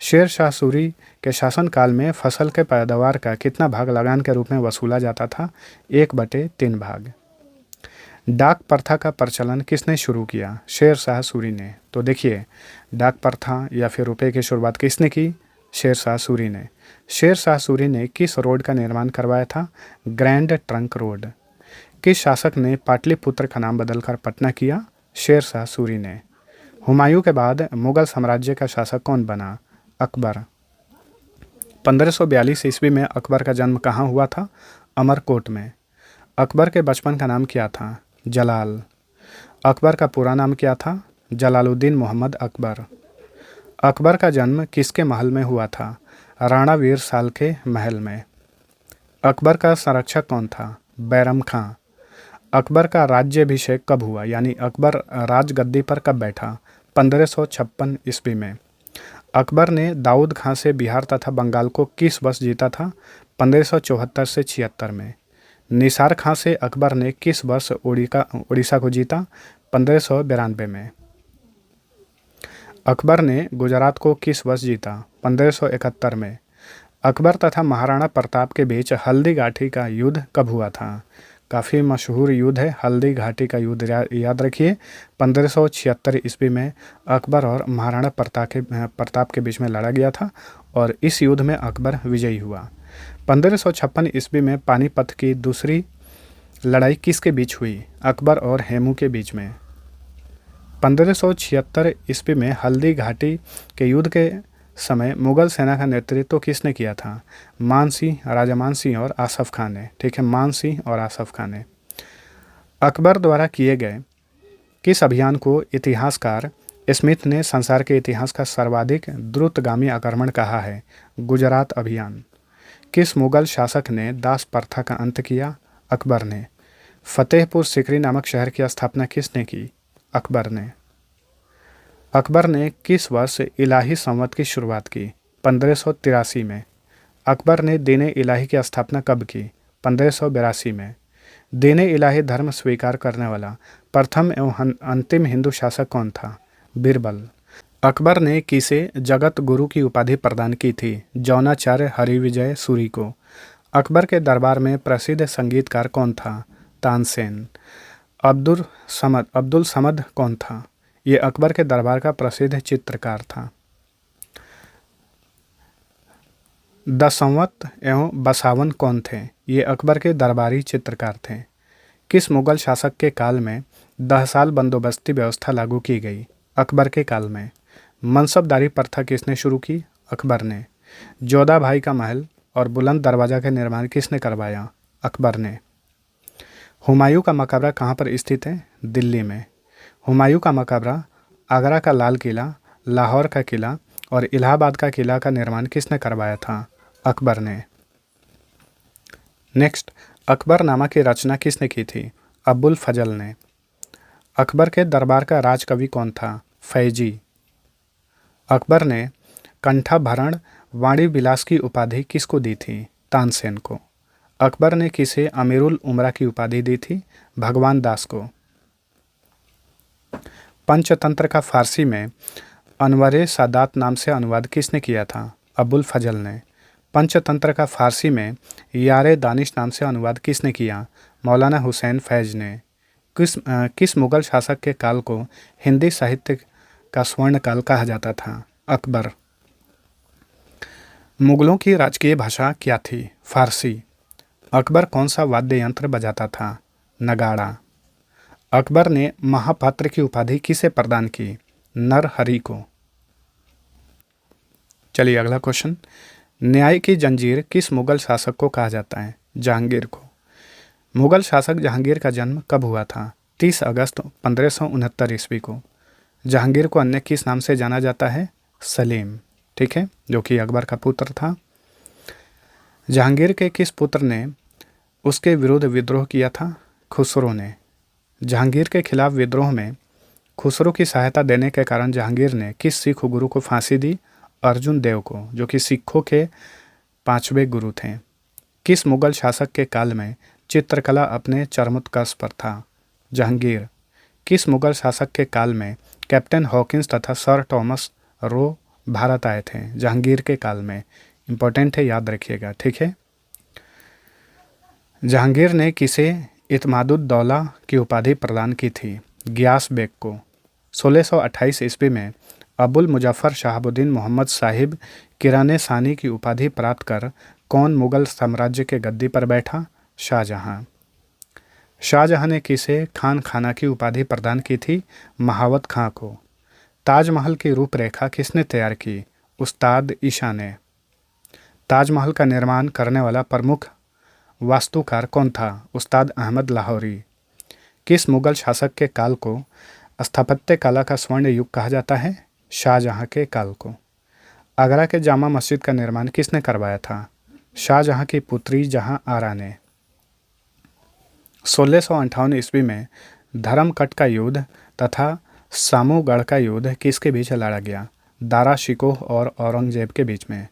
शेर शाह सूरी के शासनकाल में फसल के पैदावार का कितना भाग लगान के रूप में वसूला जाता था? 1/3 भाग। डाक प्रथा का प्रचलन किसने शुरू किया? शेर शाह सूरी ने। तो देखिए डाक प्रथा या फिर रुपये की शुरुआत किसने की? शेर शाह सूरी ने। शेर शाह सूरी ने किस रोड का निर्माण करवाया था? Grand trunk road. किस शासक ने पाटलिपुत्र का नाम बदलकर पटना किया? शेर शाह सूरी ने। हुमायूं के बाद मुगल साम्राज्य का शासक कौन बना? अकबर। 1542 ईस्वी में अकबर का जन्म कहाँ हुआ था? अमरकोट में। अकबर के बचपन का नाम क्या था? जलाल। अकबर का पूरा नाम क्या था? जलालुद्दीन मोहम्मद अकबर। अकबर का जन्म किसके महल में हुआ था? राणा वीर साल के महल में। अकबर का संरक्षक कौन था? बैरम खां। अकबर का राज्याभिषेक कब हुआ, यानी अकबर राजगद्दी पर कब बैठा? 1556 ईस्वी में। अकबर ने दाऊद खां से बिहार तथा बंगाल को किस वर्ष जीता था? 1574 से 76 में। निसार खां से अकबर ने किस वर्ष उड़ीसा को जीता? 1592 में। अकबर ने गुजरात को किस वर्ष जीता? 1571 में। अकबर तथा महाराणा प्रताप के बीच हल्दी घाटी का युद्ध कब हुआ था? काफ़ी मशहूर युद्ध है हल्दी घाटी का युद्ध, याद रखिए। 1576 ईस्वी में अकबर और महाराणा प्रताप के बीच में लड़ा गया था और इस युद्ध में अकबर विजयी हुआ। 1556 ईस्वी में पानीपत की दूसरी लड़ाई किसके बीच हुई? अकबर और हेमू के बीच में। 1576 ईस्वी में हल्दी घाटी के युद्ध के समय मुगल सेना का नेतृत्व किसने किया था? मान सिंह, राजा मान सिंह और आसफ खान ने। ठीक है, मान सिंह और आसफ खान ने। अकबर द्वारा किए गए किस अभियान को इतिहासकार स्मिथ ने संसार के इतिहास का सर्वाधिक द्रुतगामी आक्रमण कहा है? गुजरात अभियान। किस मुगल शासक ने दास प्रथा का अंत किया? अकबर ने। फतेहपुर सीकरी नामक शहर की स्थापना किसने की? अकबर ने। अकबर ने किस वर्ष इलाही संवत की शुरुआत की? 1583 में। अकबर ने दीन इलाही की स्थापना कब की? 1582 में। दीन इलाही धर्म स्वीकार करने वाला प्रथम एवं अंतिम हिंदू शासक कौन था? बीरबल। अकबर ने किसे जगत गुरु की उपाधि प्रदान की थी? जौनाचार्य हरिविजय सूरी को। अकबर के दरबार में प्रसिद्ध संगीतकार कौन था? तानसेन। अब्दुल समद कौन था? ये अकबर के दरबार का प्रसिद्ध चित्रकार था। दसंवत एवं बसावन कौन थे? ये अकबर के दरबारी चित्रकार थे। किस मुगल शासक के काल में 10 साल बंदोबस्ती व्यवस्था लागू की गई? अकबर के काल में। मनसबदारी प्रथा किसने शुरू की? अकबर ने। जोधा भाई का महल और बुलंद दरवाजा का निर्माण किसने करवाया? अकबर ने। हुमायूं का मकबरा कहाँ पर स्थित है? दिल्ली में। हुमायूं का मकबरा, आगरा का लाल किला, लाहौर का किला और इलाहाबाद का किला का निर्माण किसने करवाया था? अकबर ने। नेक्स्ट, अकबरनामा की रचना किसने की थी? अबुल फजल ने। अकबर के दरबार का राजकवि कौन था? फैजी। अकबर ने कंठाभरण वाणी विलास की उपाधि किसको दी थी? तानसेन को। अकबर ने किसे अमीरुल उमरा की उपाधि दी थी? भगवान दास को। पंचतंत्र का फारसी में अनवरे सादात नाम से अनुवाद किसने किया था? अबुल फजल ने। पंचतंत्र का फारसी में यारे दानिश नाम से अनुवाद किसने किया? मौलाना हुसैन फैज ने। किस मुगल शासक के काल को हिंदी साहित्य का स्वर्ण काल कहा जाता था? अकबर। मुगलों की राजकीय भाषा क्या थी? फारसी। अकबर कौन सा वाद्य यंत्र बजाता था? नगाड़ा। अकबर ने महापात्र की उपाधि किसे प्रदान की? नरहरि को। चलिए अगला क्वेश्चन। न्याय की जंजीर किस मुगल शासक को कहा जाता है? जहांगीर को। मुगल शासक जहांगीर का जन्म कब हुआ था? 30 अगस्त 1569 ईस्वी को। जहांगीर को अन्य किस नाम से जाना जाता है? सलीम। ठीक है, जो कि अकबर का पुत्र था। जहांगीर के किस पुत्र ने उसके विरुद्ध विद्रोह किया था? खुसरो ने। जहांगीर के खिलाफ विद्रोह में खुसरो की सहायता देने के कारण जहांगीर ने किस सिख गुरु को फांसी दी? अर्जुन देव को, जो कि सिखों के 5वें गुरु थे। किस मुगल शासक के काल में चित्रकला अपने चरमोत्कर्ष पर था? जहांगीर। किस मुगल शासक के काल में कैप्टन हॉकिंस तथा सर टॉमस रो भारत आए थे? जहांगीर के काल में। इंपॉर्टेंट है, याद रखिएगा। ठीक है। जहांगीर ने किसे इत्मादुद्दौला की उपाधि प्रदान की थी? गियास बेग को। 1628 ईस्वी में अबुल मुजफ्फर शहाबुद्दीन मोहम्मद साहिब किराने सानी की उपाधि प्राप्त कर कौन मुगल साम्राज्य के गद्दी पर बैठा? शाहजहां। शाहजहां ने किसे खान खाना की उपाधि प्रदान की थी? महावत खां को। ताजमहल की रूपरेखा किसने तैयार की? उस्ताद ईशा ने। ताजमहल का निर्माण करने वाला प्रमुख वास्तुकार कौन था? उस्ताद अहमद लाहौरी। किस मुगल शासक के काल को स्थापत्य कला का स्वर्ण युग कहा जाता है शाहजहां के काल को। आगरा के जामा मस्जिद का निर्माण किसने करवाया था? शाहजहां की पुत्री जहां आरा ने। 1658 ईस्वी में धर्मकट का युद्ध तथा सामूगढ़ का युद्ध किसके बीच लड़ा गया? दारा शिकोह और औरंगजेब के बीच में।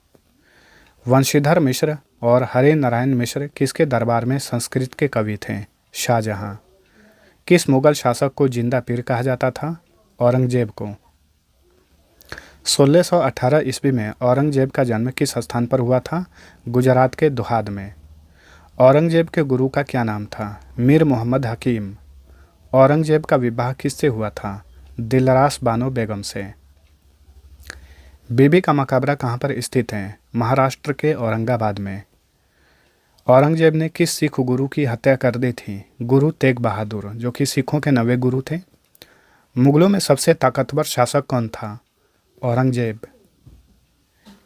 वंशीधर मिश्र और हरि नारायण मिश्र किसके दरबार में संस्कृत के कवि थे? शाहजहां। किस मुगल शासक को जिंदा पीर कहा जाता था? औरंगजेब को। 1618 ईस्वी में औरंगजेब का जन्म किस स्थान पर हुआ था? गुजरात के दुहाद में। औरंगजेब के गुरु का क्या नाम था? मीर मोहम्मद हकीम। औरंगजेब का विवाह किससे हुआ था? दिलरास बानो बेगम से। बीबी का मकबरा कहाँ पर स्थित है? महाराष्ट्र के औरंगाबाद में। औरंगजेब ने किस सिख गुरु की हत्या कर दी थी? गुरु तेग बहादुर, जो कि सिखों के 90 गुरु थे। मुगलों में सबसे ताकतवर शासक कौन था? औरंगजेब।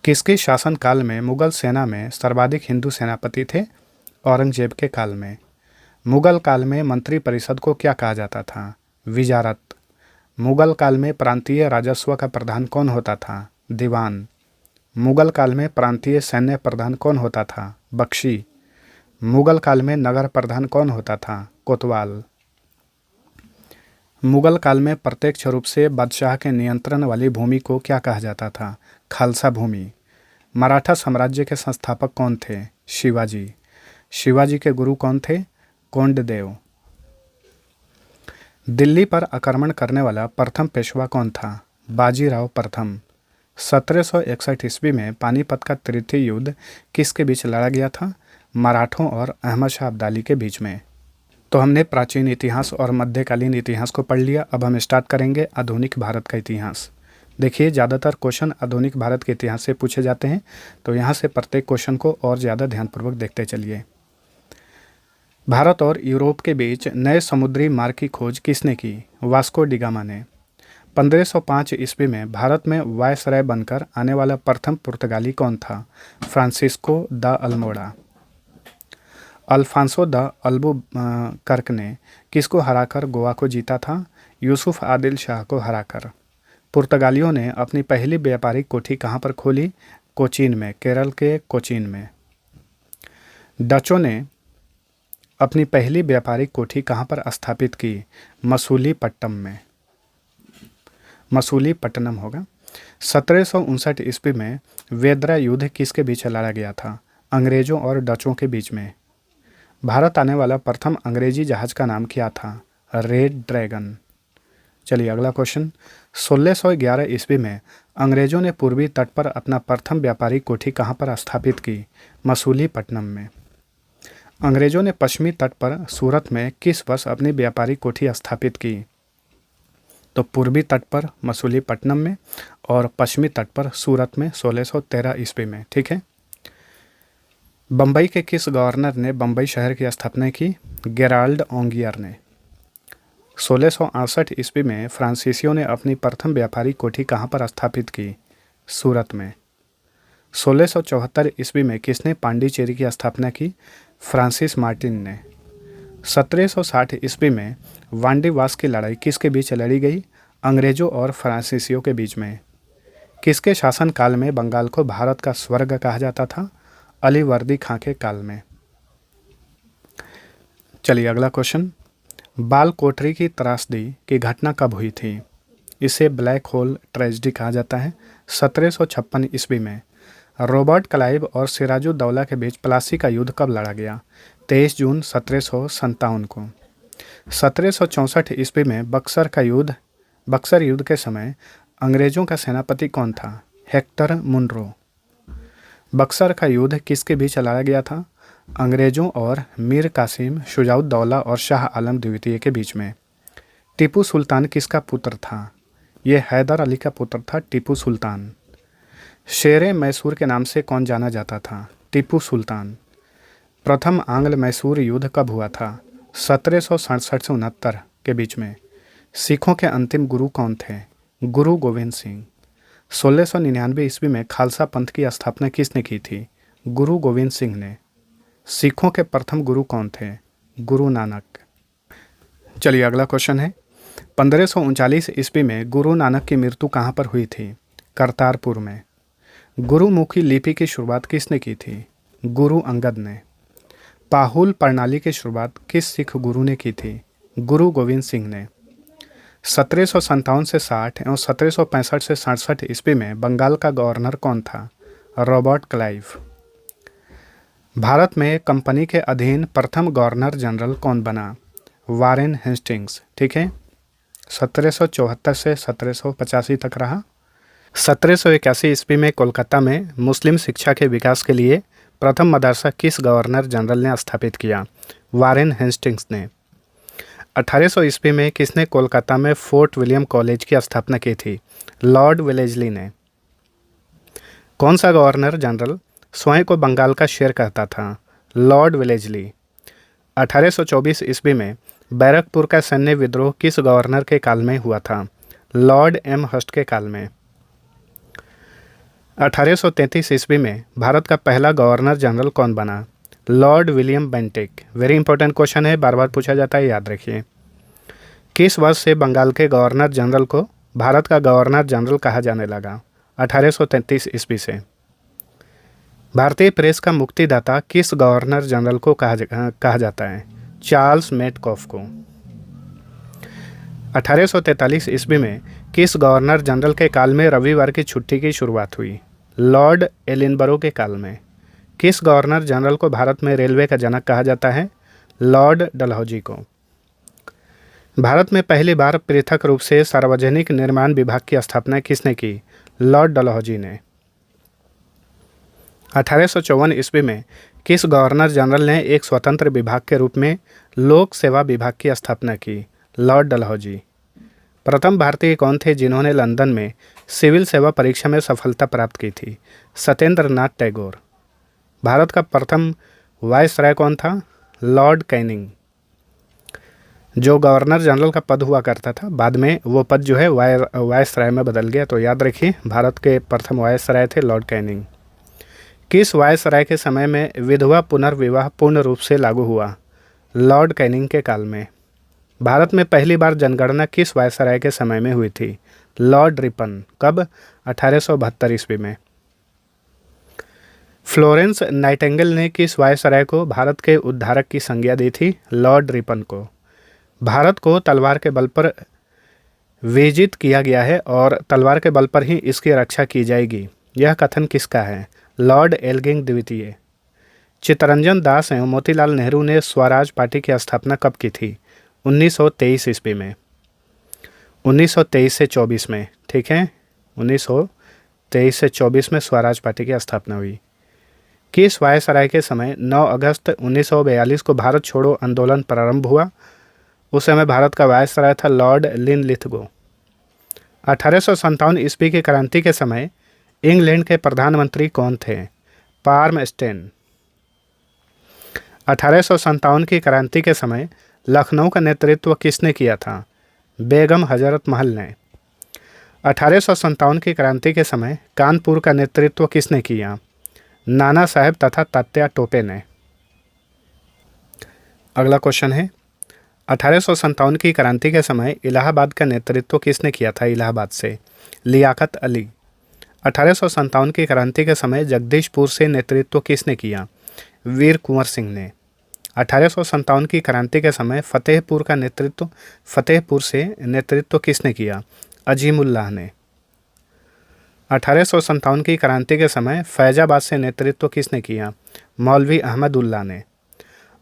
किसके शासनकाल में मुगल सेना में सर्वाधिक हिंदू सेनापति थे? औरंगजेब के काल में। मुगल काल में मंत्री परिषद को क्या कहा जाता था? विजारत। मुगल काल में प्रांतीय राजस्व का प्रधान कौन होता था? दीवान। मुगल काल में प्रांतीय सैन्य प्रधान कौन होता था? बख्शी। मुगल काल में नगर प्रधान कौन होता था? कोतवाल। मुगल काल में प्रत्यक्ष रूप से बादशाह के नियंत्रण वाली भूमि को क्या कहा जाता था? खालसा भूमि। मराठा साम्राज्य के संस्थापक कौन थे? शिवाजी। शिवाजी के गुरु कौन थे? कोंडदेव। दिल्ली पर आक्रमण करने वाला प्रथम पेशवा कौन था? बाजीराव प्रथम। 1761 ईस्वी में पानीपत का तृतीय युद्ध किसके बीच लड़ा गया था? मराठों और अहमद शाह अब्दाली के बीच में। तो हमने प्राचीन इतिहास और मध्यकालीन इतिहास को पढ़ लिया। अब हम स्टार्ट करेंगे आधुनिक भारत का इतिहास। देखिए, ज़्यादातर क्वेश्चन आधुनिक भारत के इतिहास से पूछे जाते हैं, तो यहाँ से प्रत्येक क्वेश्चन को और ज़्यादा ध्यानपूर्वक देखते चलिए। भारत और यूरोप के बीच नए समुद्री मार्ग की खोज किसने की? वास्को डी गामा ने। 1505 ईस्वी में भारत में वायसराय बनकर आने वाला प्रथम पुर्तगाली कौन था? Francisco de Almora. Alfonso de Albuquerque ने किसको हराकर गोवा को जीता था? यूसुफ आदिल शाह को हराकर। पुर्तगालियों ने अपनी पहली व्यापारिक कोठी कहाँ पर खोली? कोचीन में, केरल के कोचीन में। डचों ने अपनी पहली व्यापारिक कोठी कहाँ पर स्थापित की? मसूलीपट्टनम में। मसूलीपट्टनम होगा। 1759 ईस्वी में वेदरा युद्ध किसके बीच लड़ा गया था? अंग्रेजों और डचों के बीच में। भारत आने वाला प्रथम अंग्रेजी जहाज का नाम क्या था? Red dragon. चलिए अगला क्वेश्चन। 1611 ईस्वी में अंग्रेजों ने पूर्वी तट पर अपना प्रथम व्यापारिक कोठी कहाँ पर स्थापित की? मसूलीपट्टनम में। अंग्रेजों ने पश्चिमी तट पर सूरत में किस वर्ष अपनी व्यापारिक कोठी स्थापित की? तो पूर्वी तट पर मसूलीपट्टनम में और पश्चिमी तट पर सूरत में 1613 ईस्वी में। ठीक है। बम्बई के किस गवर्नर ने बम्बई शहर की स्थापना की? गेराल्ड ओंगियर ने। 1668 ईस्वी में फ्रांसीसियों ने अपनी प्रथम व्यापारिक कोठी कहाँ पर स्थापित की? सूरत में। 1674 ईस्वी में किसने पांडिचेरी की स्थापना की? फ्रांसिस मार्टिन ने। 1760 ईस्वी में वांडीवास की लड़ाई किसके बीच लड़ी गई? अंग्रेजों और फ्रांसीसियों के बीच में। किसके शासनकाल में बंगाल को भारत का स्वर्ग कहा जाता था? अलीवर्दी खां के काल में। चलिए अगला क्वेश्चन। बाल कोठरी की त्रासदी की घटना कब हुई थी? इसे ब्लैक होल ट्रेजेडी कहा जाता है। 1756 ईस्वी में। रॉबर्ट क्लाइव और सिराजुद्दौला के बीच प्लासी का युद्ध कब लड़ा गया? 23 जून 1757 को। 1764 ईस्वी में बक्सर युद्ध के समय अंग्रेजों का सेनापति कौन था? Hector Munro. बक्सर का युद्ध किसके बीच लड़ा गया था? अंग्रेजों और मीर कासिम शुजाउद्दौला और शाह आलम द्वितीय के बीच में। टीपू सुल्तान किसका पुत्र था? यह हैदर अली का पुत्र था टीपू सुल्तान। शेरे मैसूर के नाम से कौन जाना जाता था? टीपू सुल्तान। प्रथम आंग्ल मैसूर युद्ध कब हुआ था? 1767 से 69 के बीच में। सिखों के अंतिम गुरु कौन थे? गुरु गोविंद सिंह। 1699 ईस्वी में खालसा पंथ की स्थापना किसने की थी? गुरु गोविंद सिंह ने। सिखों के प्रथम गुरु कौन थे? गुरु नानक। चलिए अगला क्वेश्चन है। 1539 ईस्वी में गुरु नानक की मृत्यु कहाँ पर हुई थी? करतारपुर में। गुरुमुखी लिपि की शुरुआत किसने की थी? गुरु अंगद ने। पाहुल प्रणाली की शुरुआत किस सिख गुरु ने की थी? गुरु गोविंद सिंह ने। 1757 से 60 एवं 1765 से 67 ईस्वी में बंगाल का गवर्नर कौन था? Robert Clive. भारत में कंपनी के अधीन प्रथम गवर्नर जनरल कौन बना? Warren Hastings. ठीक है, 1774 से 1785 तक रहा। 1781 ईस्वी में कोलकाता में मुस्लिम शिक्षा के विकास के लिए प्रथम मदरसा किस गवर्नर जनरल ने स्थापित किया? वारेन हेस्टिंग्स ने। 1800 ईस्वी में किसने कोलकाता में फोर्ट विलियम कॉलेज की स्थापना की थी? लॉर्ड वेलेस्ली ने। कौन सा गवर्नर जनरल स्वयं को बंगाल का शेर कहता था? Lord Wellesley. 1824 ईस्वी में बैरकपुर का सैन्य विद्रोह किस गवर्नर के काल में हुआ था? लॉर्ड एम हस्ट के काल में। 1833 ईस्वी में भारत का पहला गवर्नर जनरल कौन बना? Lord William Bentinck. Very important question है, बार बार पूछा जाता है, याद रखिए। किस वर्ष से बंगाल के गवर्नर जनरल को भारत का गवर्नर जनरल कहा जाने लगा? 1833 ईस्वी से। भारतीय प्रेस का मुक्तिदाता किस गवर्नर जनरल को कहा जाता है? चार्ल्स मेटकॉफ को। 1843 ईस्वी में किस गवर्नर जनरल के काल में रविवार की छुट्टी की शुरुआत हुई? लॉर्ड एलिनबरो के काल में। किस गवर्नर जनरल को भारत में रेलवे का जनक कहा जाता है? लॉर्ड डलहौजी को। भारत में पहली बार पृथक रूप से सार्वजनिक निर्माण विभाग की स्थापना किसने की? लॉर्ड डलहौजी ने। 1854 ईस्वी में किस गवर्नर जनरल ने एक स्वतंत्र विभाग के रूप में लोक सेवा विभाग की स्थापना की? लॉर्ड डलहौजी। प्रथम भारतीय कौन थे जिन्होंने लंदन में सिविल सेवा परीक्षा में सफलता प्राप्त की थी? सत्येंद्र नाथ टैगोर। भारत का प्रथम वायसराय कौन था? Lord Canning. जो गवर्नर जनरल का पद हुआ करता था, बाद में वो पद जो है वायसराय में बदल गया, तो याद रखिए भारत के प्रथम वायसराय थे लॉर्ड कैनिंग। किस वायसराय के समय में विधवा पुनर्विवाह पूर्ण रूप से लागू हुआ? लॉर्ड कैनिंग के काल में। भारत में पहली बार जनगणना किस वायसराय के समय में हुई थी? Lord Ripon. कब? 1872 ईस्वी में। फ्लोरेंस नाइटिंगेल ने किस वायसराय को भारत के उद्धारक की संज्ञा दी थी? लॉर्ड रिपन को। भारत को तलवार के बल पर विजित किया गया है और तलवार के बल पर ही इसकी रक्षा की जाएगी, यह कथन किसका है? लॉर्ड एल्गिंग द्वितीय। चित्तरंजन दास एवं मोतीलाल नेहरू ने स्वराज पार्टी की स्थापना कब की थी? 1923 ईस्वी में। 1923 से 24 में। ठीक है, 1923 से 24 में स्वराज पार्टी की स्थापना हुई। किस वायसराय के समय 9 अगस्त 1942 को भारत छोड़ो आंदोलन प्रारंभ हुआ? उस समय भारत का वायसराय था लॉर्ड लिनलिथगो। 1857 ईस्वी की क्रांति के समय इंग्लैंड के प्रधानमंत्री कौन थे? पार्मस्टेन। 1857 की क्रांति के समय लखनऊ का नेतृत्व किसने किया था? बेगम हजरत महल ने। 1857 की क्रांति के समय कानपुर का नेतृत्व किसने किया? नाना साहेब तथा तात्या टोपे ने। अगला क्वेश्चन है, 1857 की क्रांति के समय इलाहाबाद का नेतृत्व किसने किया था? इलाहाबाद से लियाकत अली। 1857 की क्रांति के समय जगदीशपुर से नेतृत्व किसने किया? वीर कुंवर सिंह ने। 1857 की क्रांति के समय फतेहपुर से नेतृत्व किसने किया? अजीमुल्लाह ने। 1857 की क्रांति के समय फैजाबाद से नेतृत्व किसने किया? मौलवी अहमदुल्लाह ने।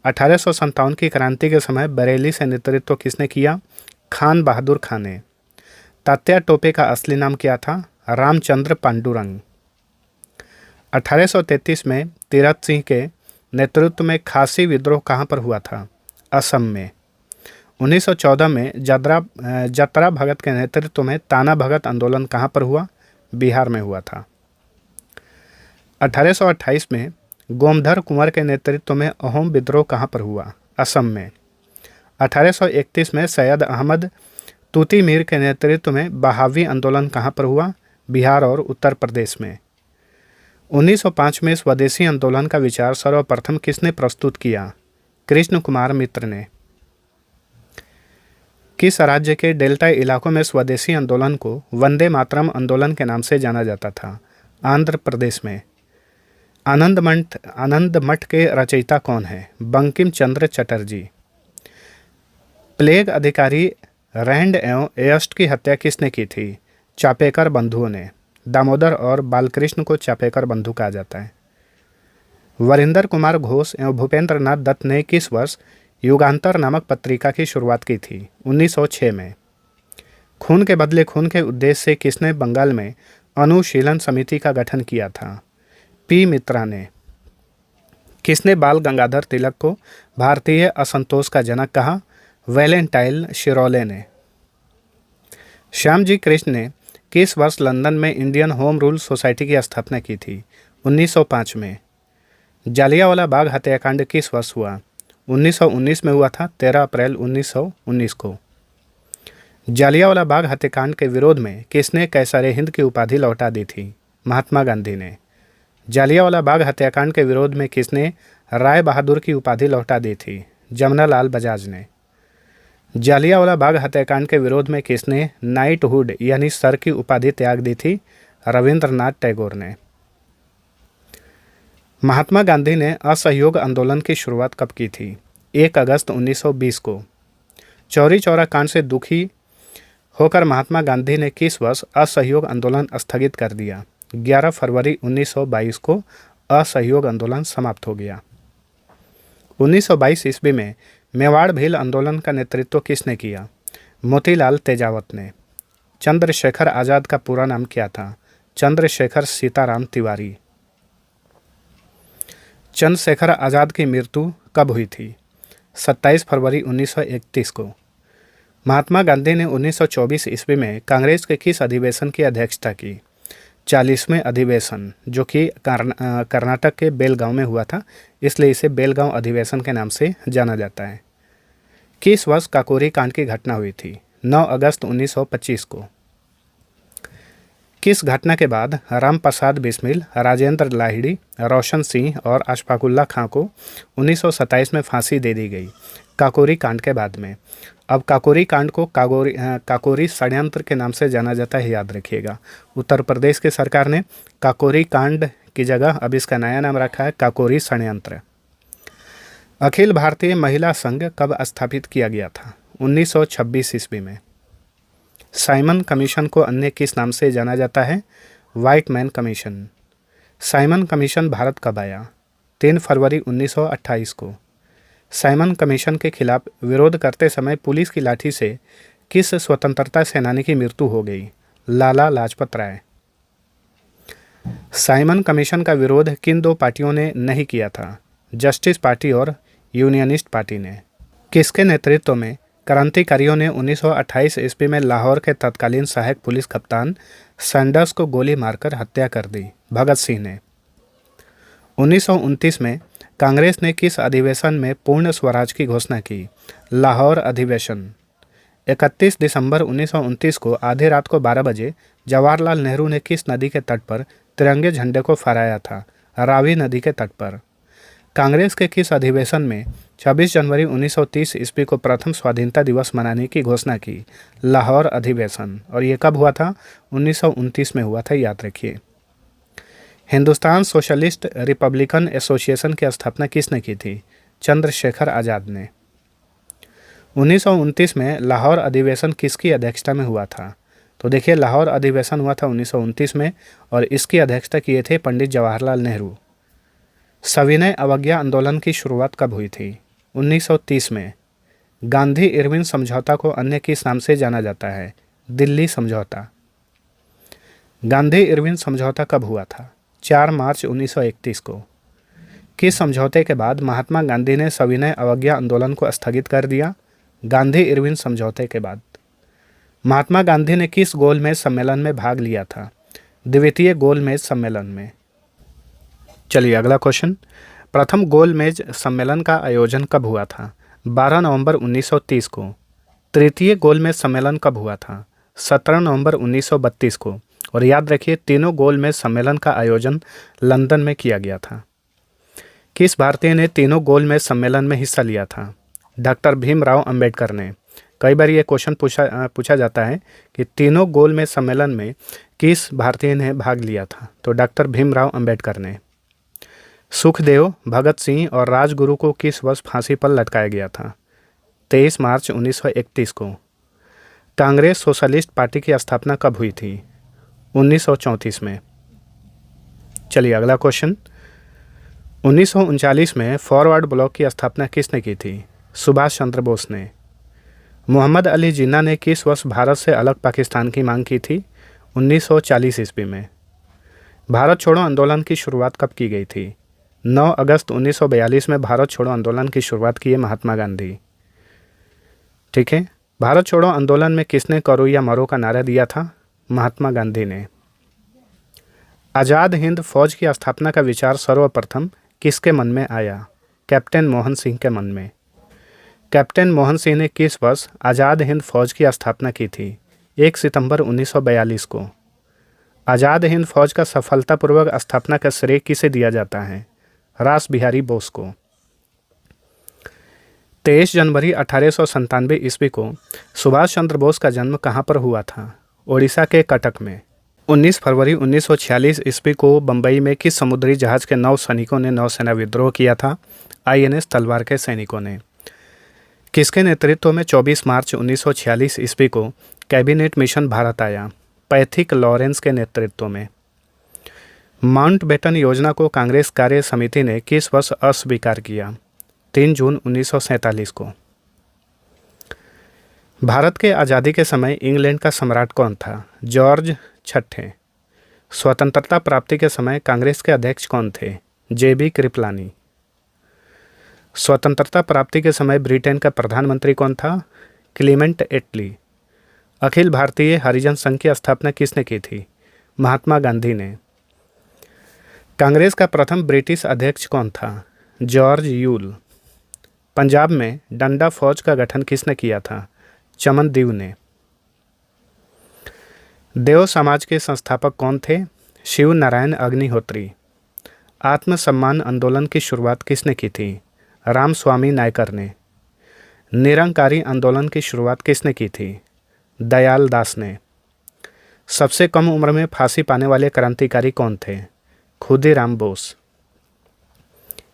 1857 की क्रांति के समय बरेली से नेतृत्व किसने किया? खान बहादुर खान ने। तात्या टोपे का असली नाम क्या था? रामचंद्र पांडुरंग। 1833 में तीरथ सिंह के नेतृत्व में खासी विद्रोह कहाँ पर हुआ था? असम में। 1914 में जतरा भगत के नेतृत्व में ताना भगत आंदोलन कहाँ पर हुआ? बिहार में हुआ था। 1828 में गोमधर कुंवर के नेतृत्व में अहोम विद्रोह कहाँ पर हुआ? असम में। 1831 में सैयद अहमद तूती मीर के नेतृत्व में बहावी आंदोलन कहाँ पर हुआ? बिहार और उत्तर प्रदेश में। 1905 में स्वदेशी आंदोलन का विचार सर्वप्रथम किसने प्रस्तुत किया? कृष्ण कुमार मित्र ने। किस राज्य के डेल्टा इलाकों में स्वदेशी आंदोलन को वंदे मातरम आंदोलन के नाम से जाना जाता था? आंध्र प्रदेश में। आनंद मठ के रचयिता कौन है? बंकिम चंद्र चटर्जी। प्लेग अधिकारी रैंड एवं एयस्ट की हत्या किसने की थी? चापेकर बंधुओं ने। दामोदर और बालकृष्ण को चापेकर बंधु कहा जाता है। वरिंदर कुमार घोष एवं भूपेंद्र नाथ दत्त ने किस वर्ष युगांतर नामक पत्रिका की शुरुआत की थी? 1906 में। खून के बदले खून के उद्देश्य से किसने बंगाल में अनुशीलन समिति का गठन किया था? पी मित्रा ने। किसने बाल गंगाधर तिलक को भारतीय असंतोष का जनक कहा? वैलेंटाइन शिरोले ने। श्यामजी कृष्ण ने किस वर्ष लंदन में इंडियन होम रूल सोसाइटी की स्थापना की थी? 1905 में। जालियांवाला बाग हत्याकांड किस वर्ष हुआ? 1919 में हुआ था, 13 अप्रैल 1919 को। जालियांवाला बाग हत्याकांड के विरोध में किसने कैसरे हिंद की उपाधि लौटा दी थी? महात्मा गांधी ने। जालियांवाला बाग हत्याकांड के विरोध में किसने राय बहादुर की उपाधि लौटा दी थी? जमनालाल बजाज ने। जालियांवाला बाग हत्याकांड के विरोध में किसने नाइटहुड यानी सर की उपाधि त्याग दी थी? रविंद्रनाथ टैगोर ने। महात्मा गांधी ने असहयोग आंदोलन की शुरुआत कब की थी? 1 अगस्त 1920 को। चौरी चौरा कांड से दुखी होकर महात्मा गांधी ने किस वर्ष असहयोग आंदोलन स्थगित कर दिया? 11 फरवरी 1922 को असहयोग आंदोलन समाप्त हो गया। 1922 ईस्वी में मेवाड़ भील आंदोलन का नेतृत्व किसने किया? मोतीलाल तेजावत ने। चंद्रशेखर आज़ाद का पूरा नाम क्या था? चंद्रशेखर सीताराम तिवारी। चंद्रशेखर आज़ाद की मृत्यु कब हुई थी? 27 फरवरी 1931 को। महात्मा गांधी ने 1924 ईस्वी में कांग्रेस के किस अधिवेशन की अध्यक्षता की? 40वें अधिवेशन, जो कि कर्नाटक के बेलगांव में हुआ था, इसलिए इसे बेलगांव अधिवेशन के नाम से जाना जाता है। किस वर्ष काकोरी कांड की घटना हुई थी? 9 अगस्त 1925 को। किस घटना के बाद राम प्रसाद बिस्मिल, राजेंद्र लाहिड़ी, रोशन सिंह और अशफाकुल्ला खां को 1927 में फांसी दे दी गई? काकोरी कांड के बाद में। अब काकोरी कांड को काकोरी षड्यंत्र के नाम से जाना जाता है, याद रखिएगा। उत्तर प्रदेश की सरकार ने काकोरी कांड की जगह अब इसका नया नाम रखा है काकोरी षड्यंत्र। अखिल भारतीय महिला संघ कब स्थापित किया गया था? 1926 ईस्वी में। साइमन कमीशन को अन्य किस नाम से जाना जाता है? Whitman commission. Simon commission Bharat कब आया? 3 फरवरी 1928 को। साइमन कमीशन के खिलाफ विरोध करते समय पुलिस की लाठी से किस स्वतंत्रता सेनानी की मृत्यु हो गई? लाला लाजपत राय। साइमन कमीशन का विरोध किन दो पार्टियों ने नहीं किया था? जस्टिस पार्टी और यूनियनिस्ट पार्टी ने। किसके नेतृत्व में क्रांतिकारियों ने 1928 ईस्वी में लाहौर के तत्कालीन सहायक पुलिस कप्तान सैंडर्स को गोली मारकर हत्या कर दी? भगत सिंह ने। 1929 में कांग्रेस ने किस अधिवेशन में पूर्ण स्वराज की घोषणा की? लाहौर अधिवेशन। 31 दिसंबर 1929 को आधी रात को 12 बजे जवाहरलाल नेहरू ने किस नदी के तट पर तिरंगे झंडे को फहराया था? रावी नदी के तट पर। कांग्रेस के किस अधिवेशन में 26 जनवरी 1930 ईस्वी को प्रथम स्वाधीनता दिवस मनाने की घोषणा की? लाहौर अधिवेशन। और ये कब हुआ था? 1929 में हुआ था, याद रखिए। हिंदुस्तान सोशलिस्ट रिपब्लिकन एसोसिएशन की स्थापना किसने की थी? चंद्रशेखर आज़ाद ने। 1929 में लाहौर अधिवेशन किसकी अध्यक्षता में हुआ था? तो देखिए, लाहौर अधिवेशन हुआ था 1929 में और इसकी अध्यक्षता किए थे पंडित जवाहरलाल नेहरू। सविनय अवज्ञा आंदोलन की शुरुआत कब हुई थी? 1930 में। गांधी इरविन समझौता को अन्य किस नाम से जाना जाता है? दिल्ली समझौता। गांधी इरविन समझौता कब हुआ था? 4 मार्च 1931 को। किस समझौते के बाद महात्मा गांधी ने सविनय अवज्ञा आंदोलन को स्थगित कर दिया? गांधी इरविन समझौते के बाद। महात्मा गांधी ने किस गोलमेज सम्मेलन में भाग लिया था? द्वितीय गोलमेज सम्मेलन में। चलिए अगला क्वेश्चन। प्रथम गोलमेज सम्मेलन का आयोजन कब हुआ था? 12 नवंबर 1930 को। तृतीय गोलमेज सम्मेलन कब हुआ था? 17 नवंबर 1932 को। और याद रखिए, तीनों गोलमेज सम्मेलन का आयोजन लंदन में किया गया था। किस भारतीय ने तीनों गोलमेज सम्मेलन में हिस्सा लिया था? डॉक्टर भीमराव अंबेडकर ने। कई बार ये क्वेश्चन पूछा जाता है कि तीनों गोलमेज सम्मेलन में किस भारतीय ने भाग लिया था? तो डॉक्टर भीमराव अंबेडकर ने। सुखदेव, भगत सिंह और राजगुरु को किस वर्ष फांसी पर लटकाया गया था? 23 मार्च 1931 को। कांग्रेस सोशलिस्ट पार्टी की स्थापना कब हुई थी? 1934 में। चलिए अगला क्वेश्चन। 1939 में फॉरवर्ड ब्लॉक की स्थापना किसने की थी? सुभाष चंद्र बोस ने। मोहम्मद अली जिन्ना ने किस वर्ष भारत से अलग पाकिस्तान की मांग की थी? 1940 ईस्वी में। भारत छोड़ो आंदोलन की शुरुआत कब की गई थी? 9 अगस्त 1942 में भारत छोड़ो आंदोलन की शुरुआत की है महात्मा गांधी। ठीक है। भारत छोड़ो आंदोलन में किसने करो या मरो का नारा दिया था? महात्मा गांधी ने। आज़ाद हिंद फौज की स्थापना का विचार सर्वप्रथम किसके मन में आया? कैप्टन मोहन सिंह के मन में। कैप्टन मोहन सिंह ने किस वर्ष आज़ाद हिंद फौज की स्थापना की थी? 1 सितंबर 1942 को। आज़ाद हिंद फौज का सफलतापूर्वक स्थापना का श्रेय किसे दिया जाता है? रास बिहारी बोस को। 23 जनवरी 1897 ईस्वी को सुभाष चंद्र बोस का जन्म कहाँ पर हुआ था? ओडिशा के कटक में। 19 फरवरी 1946 ईस्वी को बम्बई में किस समुद्री जहाज के 9 सैनिकों ने नौसेना विद्रोह किया था? INS तलवार के सैनिकों ने। किसके नेतृत्व में 24 मार्च 1946 ईस्वी को कैबिनेट मिशन भारत आया? पैथिक लॉरेंस के नेतृत्व में। माउंटबेटन योजना को कांग्रेस कार्य समिति ने किस वर्ष अस्वीकार किया? 3 जून 1947 को। भारत के आज़ादी के समय इंग्लैंड का सम्राट कौन था? जॉर्ज छठे। स्वतंत्रता प्राप्ति के समय कांग्रेस के अध्यक्ष कौन थे? JB कृपलानी। स्वतंत्रता प्राप्ति के समय ब्रिटेन का प्रधानमंत्री कौन था? क्लीमेंट एटली। अखिल भारतीय हरिजन संघ की स्थापना किसने की थी? महात्मा गांधी ने। कांग्रेस का प्रथम ब्रिटिश अध्यक्ष कौन था? George Yule. पंजाब में डंडा फौज का गठन किसने किया था? चमनदेव ने। देव समाज के संस्थापक कौन थे? शिव नारायण अग्निहोत्री। आत्मसम्मान आंदोलन की शुरुआत किसने की थी? रामस्वामी नायकर ने। निरंकारी आंदोलन की शुरुआत किसने की थी? दयाल दास ने। सबसे कम उम्र में फांसी पाने वाले क्रांतिकारी कौन थे? खुदीराम बोस।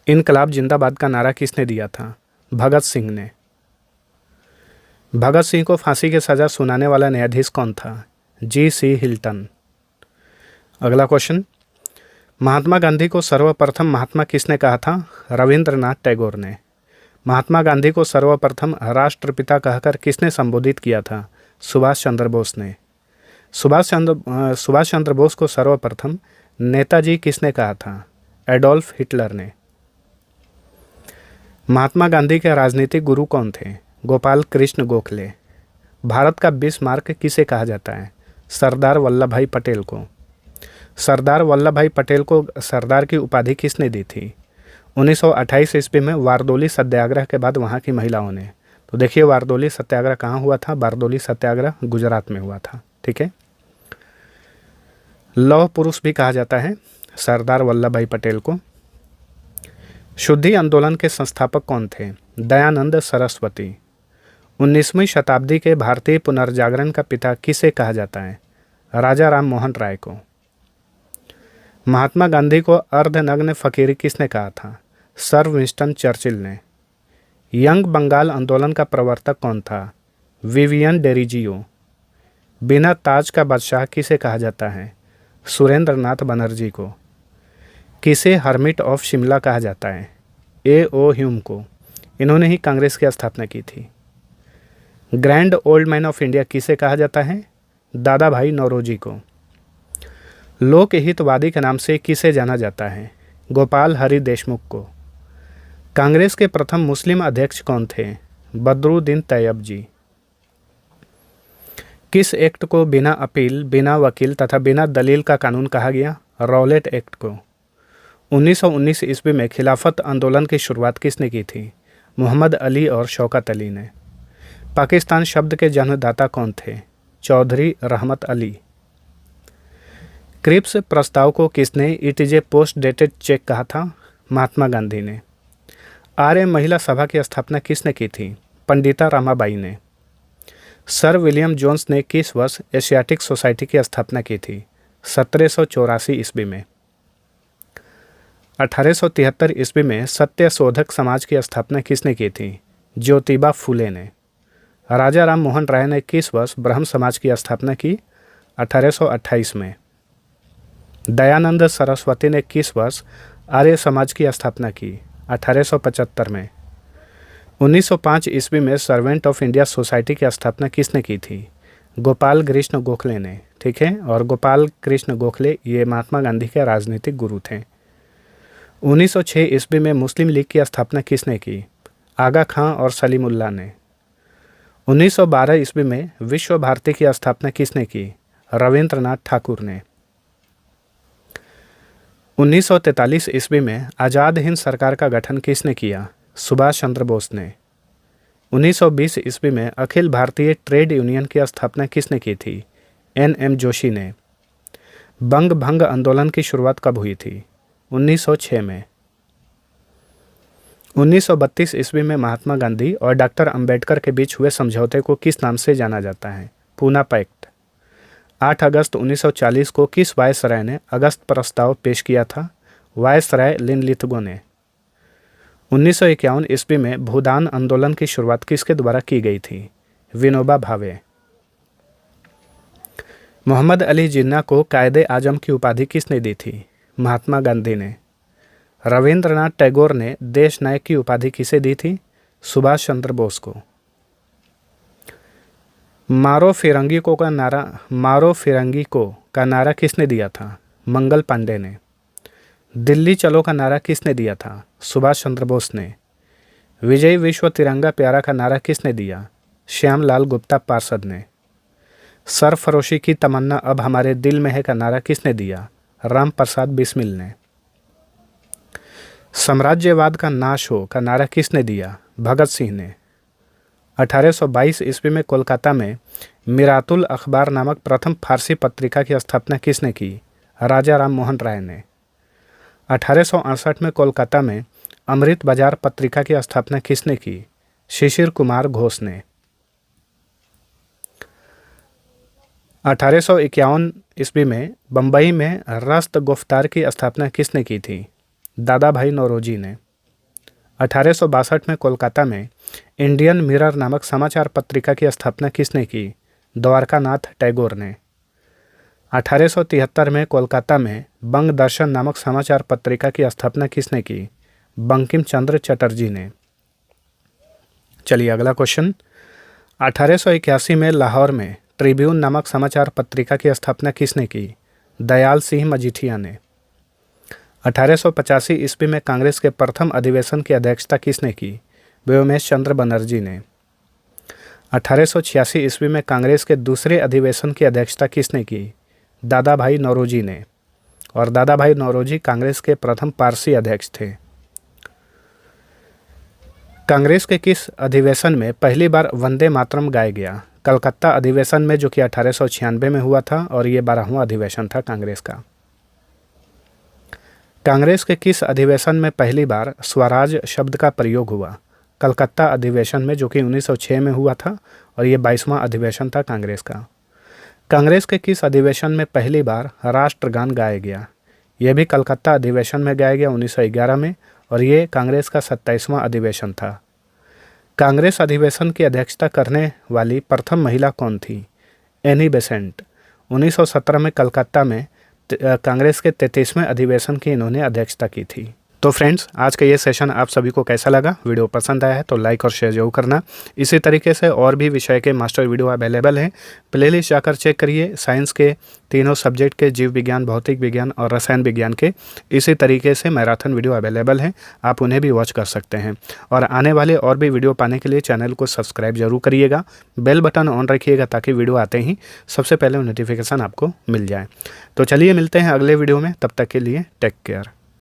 इनकलाब जिंदाबाद का नारा किसने दिया था? भगत सिंह ने। भगत सिंह को फांसी की सजा सुनाने वाला न्यायाधीश कौन था? G.C. हिल्टन। अगला क्वेश्चन। महात्मा गांधी को सर्वप्रथम महात्मा किसने कहा था? रविंद्रनाथ टैगोर ने। महात्मा गांधी को सर्वप्रथम राष्ट्रपिता कहकर किसने संबोधित किया था? सुभाष चंद्र बोस ने। सुभाष चंद्र बोस को सर्वप्रथम नेताजी किसने कहा था? एडोल्फ हिटलर ने। महात्मा गांधी के राजनीतिक गुरु कौन थे? गोपाल कृष्ण गोखले। भारत का बिस्मार्क किसे कहा जाता है? सरदार वल्लभ भाई पटेल को। सरदार वल्लभ भाई पटेल को सरदार की उपाधि किसने दी थी? 1928 ईस्वी में वारदोली सत्याग्रह के बाद वहाँ की महिलाओं ने। तो देखिए वारदोली सत्याग्रह कहाँ हुआ था? बारदोली सत्याग्रह गुजरात में हुआ था। ठीक है। लौह पुरुष भी कहा जाता है सरदार वल्लभ भाई पटेल को। शुद्धि आंदोलन के संस्थापक कौन थे? दयानंद सरस्वती। 19वीं शताब्दी के भारतीय पुनर्जागरण का पिता किसे कहा जाता है? राजा राम मोहन राय को। महात्मा गांधी को अर्धनग्न फकीरी किसने कहा था? सर विंस्टन चर्चिल ने। यंग बंगाल आंदोलन का प्रवर्तक कौन था? विवियन डेरिजियो। बिना ताज का बादशाह किसे कहा जाता है? सुरेंद्र नाथ बनर्जी को। किसे हर्मिट ऑफ शिमला कहा जाता है? A.O. ह्यूम को। इन्होंने ही कांग्रेस की स्थापना की थी। Grand old man of India किसे कहा जाता है? दादा भाई नौरोजी को। लोकहितवादी के नाम से किसे जाना जाता है? गोपाल हरि देशमुख को। कांग्रेस के प्रथम मुस्लिम अध्यक्ष कौन थे? बदरुद्दीन तैयब जी। किस एक्ट को बिना अपील, बिना वकील तथा बिना दलील का कानून कहा गया? रॉलेट एक्ट को। 1919 ईस्वी में खिलाफत आंदोलन की शुरुआत किसने की थी? मोहम्मद अली और शौकत अली ने। पाकिस्तान शब्द के जन्मदाता कौन थे? चौधरी रहमत अली। क्रिप्स प्रस्ताव को किसने it is a post dated cheque कहा था? महात्मा गांधी ने। आर्य महिला सभा की स्थापना किसने की थी? पंडिता रमाबाई ने। सर विलियम जोन्स ने किस वर्ष एशियाटिक सोसाइटी की स्थापना की थी? 1784 ईस्वी में। 1873 ईस्वी में सत्य शोधक समाज की स्थापना किसने की थी? ज्योतिबा फूले ने। राजा राम मोहन राय ने किस वर्ष ब्रह्म समाज की स्थापना की? 1828 में। दयानंद सरस्वती ने किस वर्ष आर्य समाज की स्थापना की? 1875 में। 1905 ईस्वी में सर्वेंट ऑफ इंडिया सोसाइटी की स्थापना किसने की थी? गोपाल कृष्ण गोखले ने। ठीक है, और गोपाल कृष्ण गोखले ये महात्मा गांधी के राजनीतिक गुरु थे। 1906 ईस्वी में मुस्लिम लीग की स्थापना किसने की? आगा खां और सलीमुल्लाह ने। 1912 ईस्वी में विश्व भारती की स्थापना किसने की? रविंद्रनाथ ठाकुर ने। 1943 ईस्वी में आज़ाद हिंद सरकार का गठन किसने किया? सुभाष चंद्र बोस ने। 1920 ईस्वी में अखिल भारतीय ट्रेड यूनियन की स्थापना किसने की थी? NM जोशी ने। बंग भंग आंदोलन की शुरुआत कब हुई थी? 1906 में। 1932 ईस्वी में महात्मा गांधी और डॉक्टर अंबेडकर के बीच हुए समझौते को किस नाम से जाना जाता है? पूना पैक्ट। 8 अगस्त 1940 को किस वायसराय ने अगस्त प्रस्ताव पेश किया था? वायसराय लिनलिथगो ने। 1951 ईस्वी में भूदान आंदोलन की शुरुआत किसके द्वारा की गई थी? विनोबा भावे। मोहम्मद अली जिन्ना को कायदे आजम की उपाधि किसने दी थी? महात्मा गांधी ने। रविंद्रनाथ टैगोर ने देश नायक की उपाधि किसे दी थी? सुभाष चंद्र बोस को। मारो फिरंगी को का नारा किसने दिया था? मंगल पांडे ने। दिल्ली चलो का नारा किसने दिया था? सुभाष चंद्र बोस ने। विजय विश्व तिरंगा प्यारा का नारा किसने दिया? श्यामलाल गुप्ता पार्षद ने। सरफरोशी की तमन्ना अब हमारे दिल में है का नारा किसने दिया? राम प्रसाद बिस्मिल ने। साम्राज्यवाद का नाश हो का नारा किसने दिया? भगत सिंह ने। 1822 ईस्वी में कोलकाता में मिरातुल अखबार नामक प्रथम फारसी पत्रिका की स्थापना किसने की? राजा राम मोहन राय ने। 1868 में कोलकाता में अमृत बाजार पत्रिका की स्थापना किसने की? शिशिर कुमार घोष ने। 1851 ईस्वी में बम्बई में रस्त गुफ्तार की स्थापना किसने की थी? दादा भाई नौरोजी ने। 1862 में कोलकाता में इंडियन मिरर नामक समाचार पत्रिका की स्थापना किसने की? द्वारकानाथ टैगोर ने। 1873 में कोलकाता में बंग दर्शन नामक समाचार पत्रिका की स्थापना किसने की? बंकिम चंद्र चटर्जी ने। चलिए अगला क्वेश्चन। 1881 में लाहौर में ट्रिब्यून नामक समाचार पत्रिका की स्थापना किसने की? दयाल सिंह मजीठिया ने। 1885 ईस्वी में कांग्रेस के प्रथम अधिवेशन की अध्यक्षता किसने की? व्योमेश चंद्र बनर्जी ने। 1886 ईस्वी में कांग्रेस के दूसरे अधिवेशन की अध्यक्षता किसने की? दादा भाई नौरोजी ने। और दादा भाई नौरोजी कांग्रेस के प्रथम पारसी अध्यक्ष थे। कांग्रेस के किस अधिवेशन में पहली बार वंदे मातरम गाया गया? कलकत्ता अधिवेशन में, जो कि 1896 में हुआ था, और ये 12वां अधिवेशन था कांग्रेस का। कांग्रेस के किस अधिवेशन में पहली बार स्वराज शब्द का प्रयोग हुआ? कलकत्ता अधिवेशन में, जो कि 1906 में हुआ था, और ये 22वां अधिवेशन था कांग्रेस का। कांग्रेस के किस अधिवेशन में पहली बार राष्ट्रगान गाया गया? यह भी कलकत्ता अधिवेशन में गाया गया 1911 में, और ये कांग्रेस का 27वां अधिवेशन था। कांग्रेस अधिवेशन की अध्यक्षता करने वाली प्रथम महिला कौन थी? Annie Besant. 1917 में कलकत्ता में कांग्रेस के 33वें अधिवेशन की इन्होंने अध्यक्षता की थी। तो फ्रेंड्स, आज का ये सेशन आप सभी को कैसा लगा? वीडियो पसंद आया है तो लाइक और शेयर जरूर करना। इसी तरीके से और भी विषय के मास्टर वीडियो अवेलेबल हैं, प्लेलिस्ट जाकर चेक करिए। साइंस के तीनों सब्जेक्ट के, जीव विज्ञान, भौतिक विज्ञान और रसायन विज्ञान के। इसी तरीके से मैराथन वीडियो अवेलेबल हैं, आप उन्हें भी वॉच कर सकते हैं। और आने वाले और भी वीडियो पाने के लिए चैनल को सब्सक्राइब जरूर करिएगा, बेल बटन ऑन रखिएगा ताकि वीडियो आते ही सबसे पहले नोटिफिकेशन आपको मिल जाए। तो चलिए मिलते हैं अगले वीडियो में, तब तक के लिए टेक केयर।